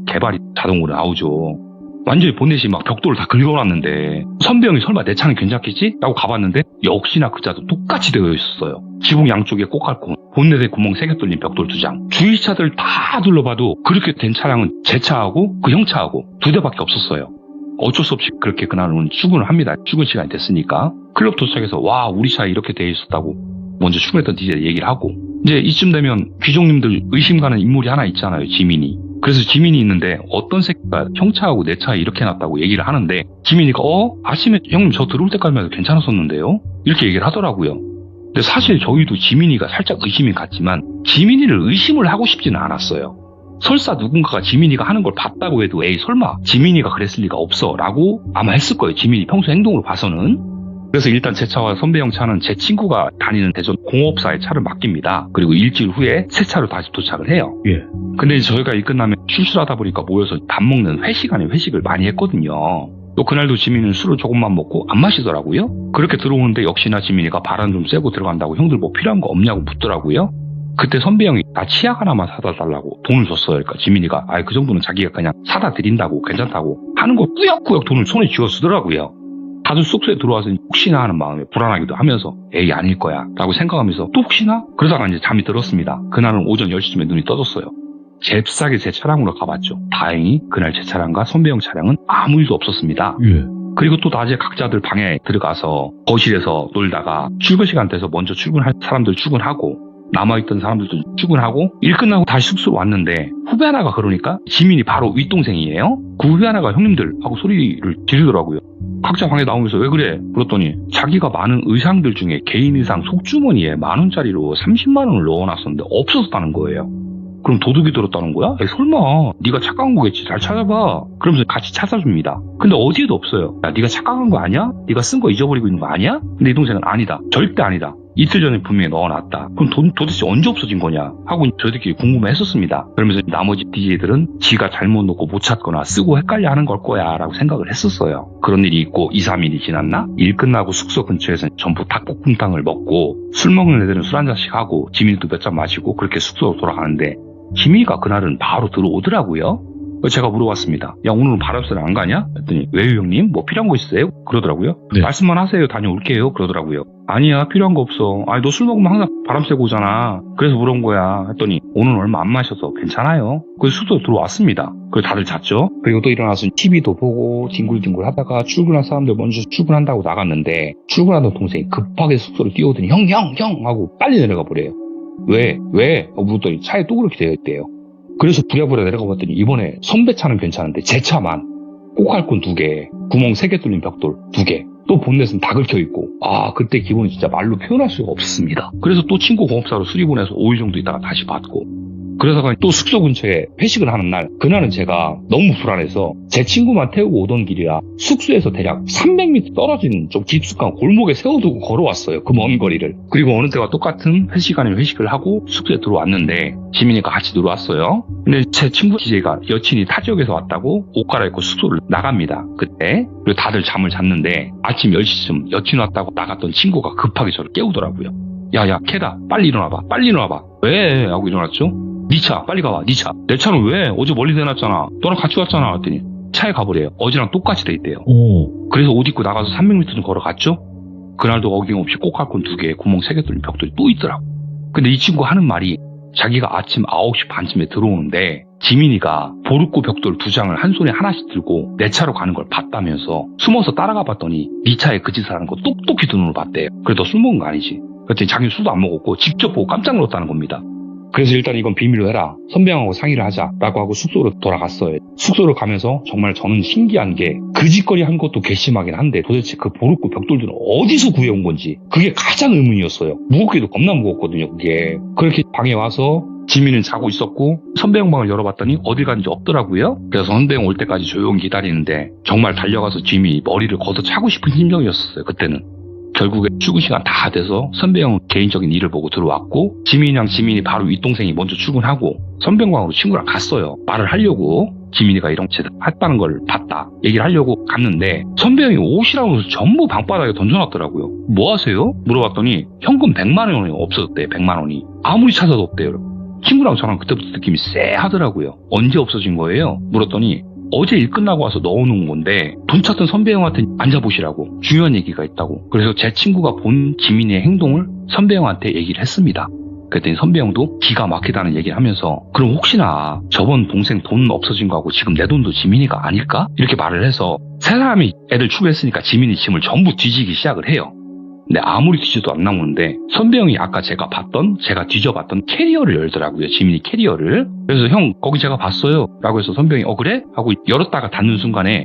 A: 개발이 자동으로 나오죠. 완전히 본넷이 막 벽돌을 다 긁어놨는데 선배형이 설마 내 차는 괜찮겠지? 라고 가봤는데 역시나 그 차도 똑같이 되어 있었어요. 지붕 양쪽에 꽃갈콘, 본넷에 구멍 3개 뚫린 벽돌 2장. 주위 차들 다 둘러봐도 그렇게 된 차량은 제 차하고 그 형 차하고 2대밖에 없었어요. 어쩔 수 없이 그렇게 그날은 출근을 합니다. 출근 시간이 됐으니까. 클럽 도착해서 와 우리 차에 이렇게 되어 있었다고 먼저 출근했던 DJ에 얘기를 하고 이제 이쯤 되면 귀족님들 의심 가는 인물이 하나 있잖아요. 지민이. 그래서 지민이 있는데 어떤 새끼가 형 차하고 내 차에 이렇게 해놨다고 얘기를 하는데 지민이가 아침에 형님 저 들어올 때까지만 해도 괜찮았었는데요? 이렇게 얘기를 하더라고요. 근데 사실 저희도 지민이가 살짝 의심이 갔지만 지민이를 의심을 하고 싶지는 않았어요. 설사 누군가가 지민이가 하는 걸 봤다고 해도 에이 설마 지민이가 그랬을 리가 없어 라고 아마 했을 거예요. 지민이 평소 행동으로 봐서는. 그래서 일단 제 차와 선배형 차는 제 친구가 다니는 대전 공업사에 차를 맡깁니다. 그리고 일주일 후에 새 차로 다시 도착을 해요.
B: 예.
A: 근데 이제 저희가 일 끝나면 출출하다 보니까 모여서 밥 먹는 회식 안에 회식을 많이 했거든요. 또 그날도 지민이는 술을 조금만 먹고 안 마시더라고요. 그렇게 들어오는데 역시나 지민이가 바람 좀 쐬고 들어간다고 형들 뭐 필요한 거 없냐고 묻더라고요. 그때 선배형이 나 치약 하나만 사다 달라고 돈을 줬어요. 그러니까 지민이가 그 정도는 자기가 그냥 사다 드린다고 괜찮다고 하는 거 꾸역꾸역 돈을 손에 쥐어 쓰더라고요. 다들 숙소에 들어와서 혹시나 하는 마음에 불안하기도 하면서 에이 아닐 거야 라고 생각하면서 또 혹시나? 그러다가 이제 잠이 들었습니다. 그날은 오전 10시쯤에 눈이 떠졌어요. 잽싸게 제 차량으로 가봤죠. 다행히 그날 제 차량과 선배형 차량은 아무 일도 없었습니다.
B: 예.
A: 그리고 또 낮에 각자들 방에 들어가서 거실에서 놀다가 출근 시간 돼서 먼저 출근할 사람들 출근하고 남아있던 사람들도 출근하고 일 끝나고 다시 숙소로 왔는데 후배 하나가 그러니까 지민이 바로 윗동생이에요. 그 후배 하나가 형님들 하고 소리를 지르더라고요. 각자 방에 나오면서 왜 그래? 그랬더니 자기가 많은 의상들 중에 개인 의상 속주머니에 10,000원짜리로 30만 원을 넣어놨었는데 없었다는 거예요. 그럼 도둑이 들었다는 거야? 에이, 설마 네가 착각한 거겠지. 잘 찾아봐. 그러면서 같이 찾아줍니다. 근데 어디에도 없어요. 야 네가 착각한 거 아니야? 네가 쓴 거 잊어버리고 있는 거 아니야? 근데 이 동생은 아니다. 절대 아니다. 이틀 전에 분명히 넣어놨다. 그럼 돈 도대체 언제 없어진 거냐? 하고 저희들끼리 궁금해했었습니다. 그러면서 나머지 DJ들은 지가 잘못 넣고 못 찾거나 쓰고 헷갈려 하는 걸 거야 라고 생각을 했었어요. 그런 일이 있고 2, 3일이 지났나? 일 끝나고 숙소 근처에서 전부 닭볶음탕을 먹고 술 먹는 애들은 술 한 잔씩 하고 지민이도 몇 잔 마시고 그렇게 숙소로 돌아가는데 지민이가 그날은 바로 들어오더라고요. 제가 물어봤습니다. 야 오늘은 바람쐬러 안 가냐? 했더니 왜요 형님? 뭐 필요한 거 있어요? 그러더라고요.
B: 네.
A: 말씀만 하세요. 다녀올게요. 그러더라고요. 아니야 필요한 거 없어. 아니 너 술 먹으면 항상 바람 쐬고 오잖아. 그래서 물어본 거야. 했더니 오늘 얼마 안 마셔서 괜찮아요. 그래서 숙소에 들어왔습니다. 그래서 다들 잤죠. 그리고 또 일어나서 TV도 보고 뒹굴뒹굴 하다가 출근한 사람들 먼저 출근한다고 나갔는데 출근하던 동생이 급하게 숙소를 뛰어오더니 형 하고 빨리 내려가 버려요. 왜? 물었더니 차에 또 그렇게 되어 있대요. 그래서 부랴부랴 내려가 봤더니 이번에 선배 차는 괜찮은데 제 차만 꽃갈콘 2개, 구멍 3개 뚫린 벽돌 2개, 또 본넷은 다 긁혀있고 그때 기분이 진짜 말로 표현할 수가 없습니다. 그래서 또 친구 공업사로 수리보내서 5일 정도 있다가 다시 받고 그러다가 또 숙소 근처에 회식을 하는 날, 그날은 제가 너무 불안해서 제 친구만 태우고 오던 길이라 숙소에서 대략 300m 떨어진 좀 깊숙한 골목에 세워두고 걸어왔어요. 그 먼 거리를. 그리고 어느 때와 똑같은 회식 아닌 회식을 하고 숙소에 들어왔는데 지민이가 같이 들어왔어요. 근데 제 친구 DJ가 여친이 타 지역에서 왔다고 옷 갈아입고 숙소를 나갑니다. 그때. 그리고 다들 잠을 잤는데 아침 10시쯤 여친 왔다고 나갔던 친구가 급하게 저를 깨우더라고요. 야야 캐다 빨리 일어나봐 빨리 일어나봐. 왜? 하고 일어났죠. 니 차 빨리 가봐 니 차. 내 차는 왜? 어제 멀리 내놨잖아. 너랑 같이 왔잖아. 그랬더니 차에 가보래요. 어제랑 똑같이 돼 있대요.
B: 오.
A: 그래서 옷 입고 나가서 300m 좀 걸어갔죠. 그날도 어김없이 꼭할콘 2개 구멍 3개 뚫린 벽돌이 또 있더라고. 근데 이 친구 하는 말이 자기가 아침 9시 반쯤에 들어오는데 지민이가 보르코 벽돌 2장을 한 손에 하나씩 들고 내 차로 가는 걸 봤다면서 숨어서 따라가 봤더니 네 차에 그 짓을 하는 거 똑똑히 두 눈으로 봤대요. 그래 너 술 먹은 거 아니지? 그랬더니 자기는 술도 안 먹었고 직접 보고 깜짝 놀랐다는 겁니다. 그래서 일단 이건 비밀로 해라. 선배형하고 상의를 하자라고 하고 숙소로 돌아갔어요. 숙소로 가면서 정말 저는 신기한 게 그 짓거리 한 것도 괘씸하긴 한데 도대체 그 보르코 벽돌들은 어디서 구해온 건지 그게 가장 의문이었어요. 무겁게도 겁나 무겁거든요. 그게. 그렇게 방에 와서 지민은 자고 있었고 선배형 방을 열어봤더니 어디 간지 없더라고요. 그래서 선배형 올 때까지 조용히 기다리는데 정말 달려가서 지민이 머리를 걷어차고 싶은 심정이었어요. 그때는. 결국에 출근 시간 다 돼서 선배형 개인적인 일을 보고 들어왔고 지민이랑 지민이 바로 윗동생이 먼저 출근하고 선배형방으로 친구랑 갔어요. 말을 하려고 지민이가 이런 짓을 했다는 걸 봤다 얘기를 하려고 갔는데 선배형이 옷이랑 옷을 전부 방바닥에 던져놨더라고요. 뭐 하세요? 물어봤더니 현금 100만 원이 없어졌대요. 100만 원이. 아무리 찾아도 없대요. 친구랑 저랑 그때부터 느낌이 쎄하더라고요. 언제 없어진 거예요? 물었더니 어제 일 끝나고 와서 넣어놓은 건데 돈 찾던 선배형한테 앉아보시라고 중요한 얘기가 있다고. 그래서 제 친구가 본 지민이의 행동을 선배형한테 얘기를 했습니다. 그랬더니 선배형도 기가 막히다는 얘기를 하면서 그럼 혹시나 저번 동생 돈 없어진 거하고 지금 내 돈도 지민이가 아닐까? 이렇게 말을 해서 세 사람이 애들 출근했으니까 지민이 짐을 전부 뒤지기 시작을 해요. 근데 아무리 뒤져도 안 나오는데 선배형이 아까 제가 뒤져봤던 캐리어를 열더라고요. 지민이 캐리어를. 그래서 형 거기 제가 봤어요 라고 해서 선배형이 그래? 하고 열었다가 닫는 순간에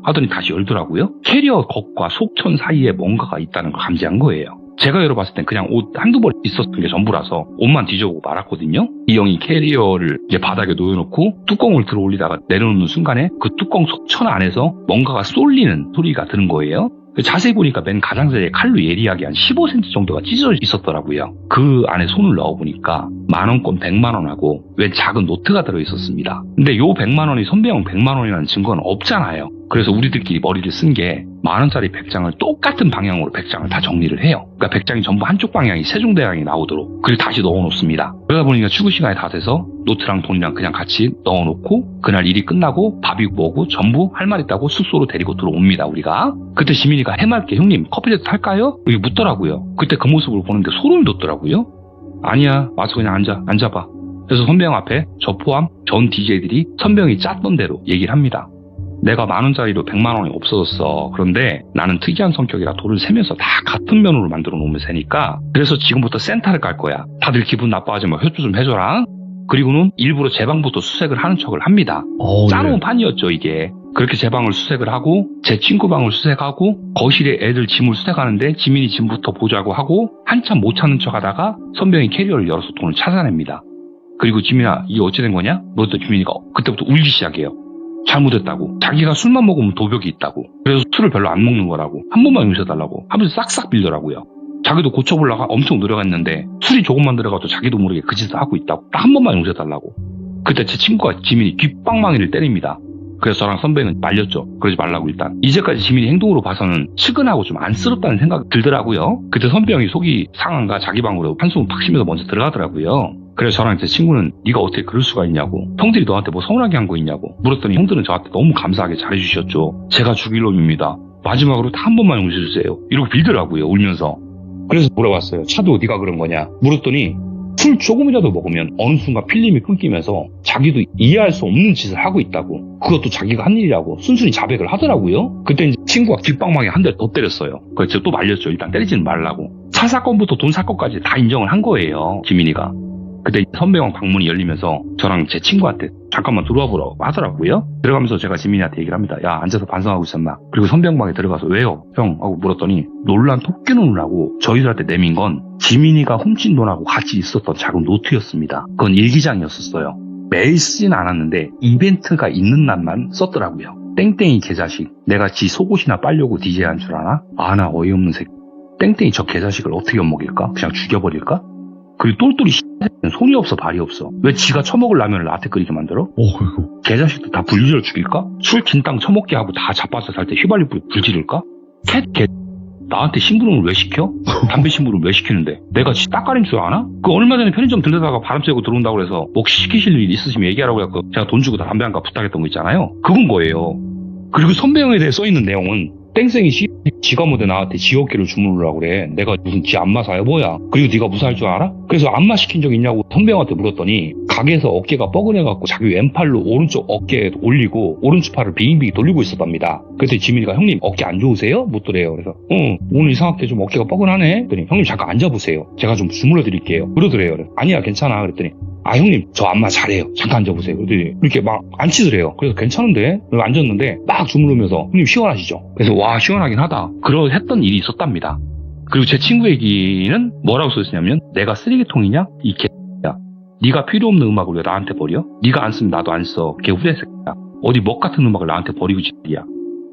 A: 하더니 다시 열더라고요. 캐리어 겉과 속천 사이에 뭔가가 있다는 걸 감지한 거예요. 제가 열어봤을 땐 그냥 옷 한두 벌 있었던 게 전부라서 옷만 뒤져보고 말았거든요. 이 형이 캐리어를 이제 바닥에 놓여놓고 뚜껑을 들어 올리다가 내려놓는 순간에 그 뚜껑 속천 안에서 뭔가가 쏠리는 소리가 드는 거예요. 자세히 보니까 맨 가장자리에 칼로 예리하게 한 15cm 정도가 찢어져 있었더라고요. 그 안에 손을 넣어보니까 만원권 100만원하고 웬 작은 노트가 들어있었습니다. 근데 요 100만원이 선배형 100만원이라는 증거는 없잖아요. 그래서 우리들끼리 머리를 쓴 게 만원짜리 100장을 똑같은 방향으로 100장을 다 정리를 해요. 그러니까 100장이 전부 한쪽 방향이 세종대왕이 나오도록. 그리고 다시 넣어놓습니다. 그러다 보니까 출근 시간이 다 돼서 노트랑 돈이랑 그냥 같이 넣어놓고 그날 일이 끝나고 밥이 뭐고 전부 할 말 있다고 숙소로 데리고 들어옵니다. 우리가. 그때 지민이가 해맑게 형님 커피라도 탈까요? 이렇게 묻더라고요. 그때 그 모습을 보는데 소름이 돋더라고요. 아니야 와서 그냥 앉아봐. 그래서 선배형 앞에 저 포함 전 DJ들이 선배형이 짰던 대로 얘기를 합니다. 내가 만원짜리로 100만원이 없어졌어. 그런데 나는 특이한 성격이라 돈을 세면서 다 같은 면으로 만들어 놓으면 되니까 그래서 지금부터 센터를 깔 거야. 다들 기분 나빠하지 마. 협조 좀 해줘라. 그리고는 일부러 제 방부터 수색을 하는 척을 합니다. 짜놓은 판이었죠 이게. 그렇게 제 방을 수색을 하고 제 친구 방을 수색하고 거실에 애들 짐을 수색하는데 지민이 짐부터 보자고 하고 한참 못 찾는 척 하다가 선배형이 캐리어를 열어서 돈을 찾아냅니다. 그리고 지민아 이게 어찌 된 거냐? 그랬더니 지민이가 그때부터 울기 시작해요. 잘못했다고. 자기가 술만 먹으면 도벽이 있다고. 그래서 술을 별로 안 먹는 거라고. 한 번만 용서해달라고 하면서 싹싹 빌더라고요. 자기도 고쳐보려고 엄청 노력했는데 술이 조금만 들어가도 자기도 모르게 그 짓을 하고 있다고. 딱 한 번만 용서해달라고. 그때 제 친구가 지민이 뒷방망이를 때립니다. 그래서 저랑 선배는 말렸죠. 그러지 말라고 일단. 이제까지 지민이 행동으로 봐서는 측은하고 좀 안쓰럽다는 생각이 들더라고요. 그때 선배 형이 속이 상한가 자기 방으로 한숨을 팍 쉬면서 먼저 들어가더라고요. 그래서 저랑 제 친구는 네가 어떻게 그럴 수가 있냐고. 형들이 너한테 뭐 서운하게 한 거 있냐고 물었더니 형들은 저한테 너무 감사하게 잘해주셨죠. 제가 죽일 놈입니다. 마지막으로 다 한 번만 용서해주세요. 이러고 빌더라고요 울면서. 그래서 물어봤어요. 차도 네가 그런 거냐 물었더니 술 조금이라도 먹으면 어느 순간 필름이 끊기면서 자기도 이해할 수 없는 짓을 하고 있다고. 그것도 자기가 한 일이라고 순순히 자백을 하더라고요. 그때 이제 친구가 뒷방망이 한 대 더 때렸어요. 그래서 또 말렸죠. 일단 때리지는 말라고. 차 사건부터 돈 사건까지 다 인정을 한 거예요. 지민이가. 그때 선배왕 방문이 열리면서 저랑 제 친구한테 잠깐만 들어와 보라고 하더라고요. 들어가면서 제가 지민이한테 얘기를 합니다. 야, 앉아서 반성하고 있었나? 그리고 선배왕방에 들어가서 왜요? 형? 하고 물었더니 놀란 토끼 눈을 하고 저희들한테 내민 건 지민이가 훔친 돈하고 같이 있었던 작은 노트였습니다. 그건 일기장이었었어요. 매일 쓰진 않았는데 이벤트가 있는 날만 썼더라고요. 땡땡이 개자식, 내가 지 속옷이나 빨려고 DJ 한 줄 아나? 아, 나 어이없는 새끼. 땡땡이 저 개자식을 어떻게 엿먹일까? 그냥 죽여버릴까? 그리고 똘똘이 손이 없어 발이 없어. 왜 지가 처먹을 라면을 나한테 끓이게 만들어?
B: 어이구.
A: 개자식도 다 불리절 죽일까? 술 진땅 처먹게 하고 다 자빠서 살 때 휘발유 불 지를까? 개 나한테 심부름을 왜 시켜? 담배 심부름 왜 시키는데? 내가 지 따까린 줄 아나? 그 얼마 전에 편의점 들르다가 바람 쐬고 들어온다고 해서 혹시 시키실 일 있으시면 얘기하라고 해서 제가 돈 주고 담배 한 가 부탁했던 거 있잖아요. 그건 거예요. 그리고 선배형에 대해 써있는 내용은 땡생이 지가 뭐대 나한테 지 어깨를 주무르라고 그래. 내가 무슨 지 안마사야 뭐야. 그리고 네가 무사할 줄 알아? 그래서 안마 시킨 적 있냐고 선배형한테 물었더니 가게에서 어깨가 뻐근해갖고 자기 왼팔로 오른쪽 어깨에 올리고 오른쪽 팔을 빙빙 돌리고 있었답니다. 그랬더니 지민이가 형님 어깨 안 좋으세요? 묻더래요. 그래서 오늘 이상하게 좀 어깨가 뻐근하네. 그랬더니 형님 잠깐 앉아보세요. 제가 좀 주물러 드릴게요. 그러더래요. 그래서 아니야 괜찮아. 그랬더니 아 형님 저 안마 잘해요. 잠깐 앉아보세요. 그랬더니 이렇게 막 앉히더래요. 그래서 괜찮은데? 그래서 앉았는데 막 주무르면서 형님 시원하시죠? 그래서 와 시원하긴 하다. 그러했던 일이 있었답니다. 그리고 제 친구 얘기는 뭐라고 써있냐면 내가 쓰레기통이냐? 이 개야. 네가 필요 없는 음악을 왜 나한테 버려? 네가 안 쓰면 나도 안 써. 개 후레새끼야. 어디 먹 같은 음악을 나한테 버리고 짓이야.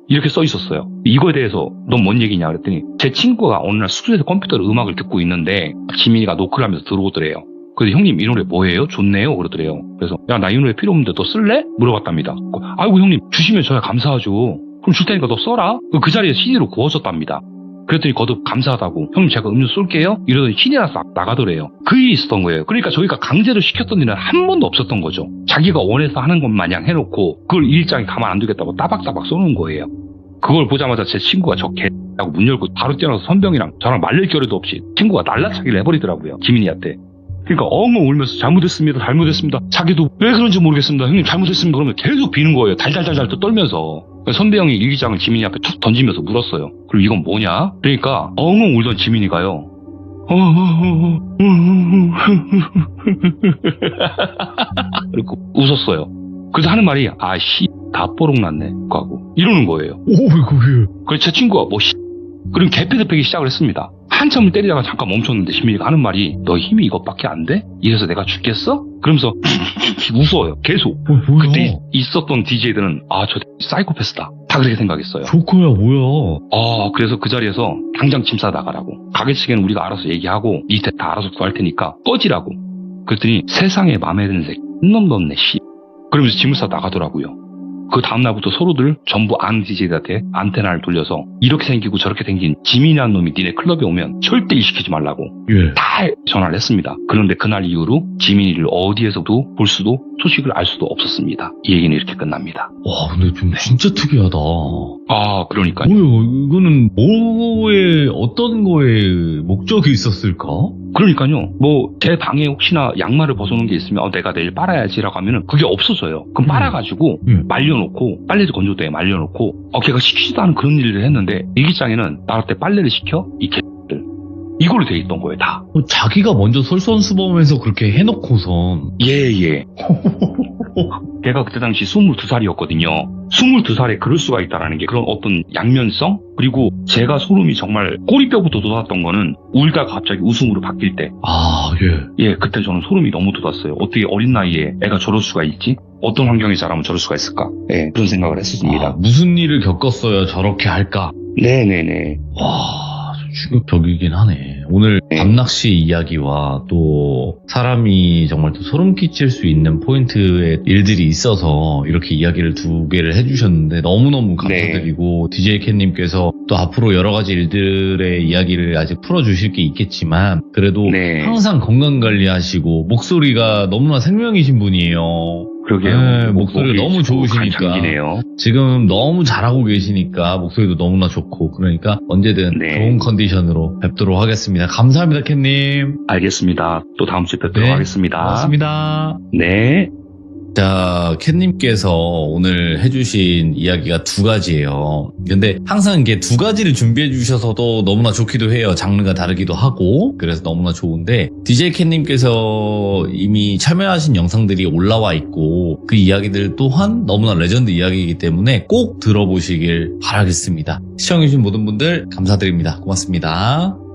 A: 이렇게 써 있었어요. 이거에 대해서 넌 뭔 얘기냐 그랬더니 제 친구가 어느 날 숙소에서 컴퓨터로 음악을 듣고 있는데 지민이가 노크를 하면서 들어오더래요. 그래서 형님 이 노래 뭐예요? 좋네요 그러더래요. 그래서 야 나 이 노래 필요 없는데 너 쓸래? 물어봤답니다. 아이고 형님 주시면 저야 감사하죠. 그럼 줄 테니까 너 써라. 그 자리에 CD로 구워줬답니다. 그랬더니 거듭 감사하다고 형님 제가 음료 쏠게요 이러더니 신이 나서 나가더래요. 그 일이 있었던 거예요. 그러니까 저희가 강제로 시켰던 일은 한 번도 없었던 거죠. 자기가 원해서 하는 것 마냥 해놓고 그걸 일장에 가만 안 두겠다고 따박따박 쏘는 거예요. 그걸 보자마자 제 친구가 저 개라고 문 열고 바로 뛰어나서 선병이랑 저랑 말릴 겨를도 없이 친구가 날라차기를 해버리더라고요. 지민이한테. 그러니까 엉엉 울면서 잘못했습니다. 자기도 왜 그런지 모르겠습니다. 형님 잘못했습니다. 그러면 계속 비는 거예요. 달달달달 또 떨면서. 선배형이 일기장을 지민이 앞에 툭 던지면서 물었어요. 그리고 이건 뭐냐? 그러니까 엉엉 울던 지민이가요. 그리고 웃었어요. 그래서 하는 말이 아씨 다 뽀록났네 하고 이러는 거예요.
B: 오이구.
A: 그래서 제 친구가 그럼 개패드패기 시작을 했습니다. 한참을 때리다가 잠깐 멈췄는데 지민이가 하는 말이 너 힘이 이것밖에 안 돼? 이래서 내가 죽겠어? 그러면서 웃어요. 계속.
B: 뭐야?
A: 그때 있었던 DJ들은 저 사이코패스다. 다 그렇게 생각했어요.
B: 조커야 뭐야?
A: 그래서 그 자리에서 당장 짐 싸 나가라고. 가게 측에는 우리가 알아서 얘기하고 니한테 다 알아서 구할 테니까 꺼지라고. 그랬더니 세상에 맘에 드는 새끼 놈도 없네 씨. 그러면서 짐을 싸 나가더라고요. 그 다음날부터 서로들 전부 아는 DJ들한테 안테나를 돌려서 이렇게 생기고 저렇게 생긴 지민이라는 놈이 니네 클럽에 오면 절대 일시키지 말라고
B: 예.
A: 다 전화를 했습니다. 그런데 그날 이후로 지민이를 어디에서도 볼 수도 소식을 알 수도 없었습니다. 이 얘기는 이렇게 끝납니다.
B: 와 근데 좀 진짜 특이하다.
A: 그러니까요.
B: 뭐요? 이거는 어떤 거에 목적이 있었을까?
A: 그러니까요. 제 방에 혹시나 양말을 벗어놓은 게 있으면 내가 내일 빨아야지라고 하면은 그게 없어져요. 그럼 빨아가지고 말려놓고 빨래도 건조대에 말려놓고 걔가 시키지도 않은 그런 일을 했는데 일기장에는 나한테 빨래를 시켜 이 개들 이걸로 돼 있던 거예요 다.
B: 자기가 먼저 솔선수범해서 그렇게 해놓고선
A: 예. 걔가 그때 당시 22살이었거든요. 22살에 그럴 수가 있다라는 게 그런 어떤 양면성? 그리고 제가 소름이 정말 꼬리뼈부터 돋았던 거는 울다가 갑자기 웃음으로 바뀔 때. 예, 그때 저는 소름이 너무 돋았어요. 어떻게 어린 나이에 애가 저럴 수가 있지? 어떤 환경에 자라면 저럴 수가 있을까? 예, 그런 생각을 했었습니다.
B: 무슨 일을 겪었어야 저렇게 할까?
A: 네네네.
B: 와, 충격적이긴 하네. 오늘 밤낚시 이야기와 또 사람이 정말 또 소름 끼칠 수 있는 포인트의 일들이 있어서 이렇게 이야기를 두 개를 해주셨는데 너무너무 감사드리고 DJ 캣님께서 또 앞으로 여러 가지 일들의 이야기를 아직 풀어주실 게 있겠지만 그래도 항상 건강관리하시고 목소리가 너무나 생명이신 분이에요.
A: 그러게요.
B: 목소리가 너무 좋으시니까
A: 감기네요.
B: 지금 너무 잘하고 계시니까 목소리도 너무나 좋고 그러니까 언제든 좋은 컨디션으로 뵙도록 하겠습니다. 감사합니다, 캣님.
A: 알겠습니다. 또 다음 주에 뵙도록 하겠습니다.
B: 고맙습니다.
A: 네.
B: 자, 캣님께서 오늘 해주신 이야기가 두 가지예요. 근데 항상 이게 두 가지를 준비해 주셔서도 너무나 좋기도 해요. 장르가 다르기도 하고. 그래서 너무나 좋은데, DJ 캣님께서 이미 참여하신 영상들이 올라와 있고, 그 이야기들 또한 너무나 레전드 이야기이기 때문에 꼭 들어보시길 바라겠습니다. 시청해주신 모든 분들 감사드립니다. 고맙습니다.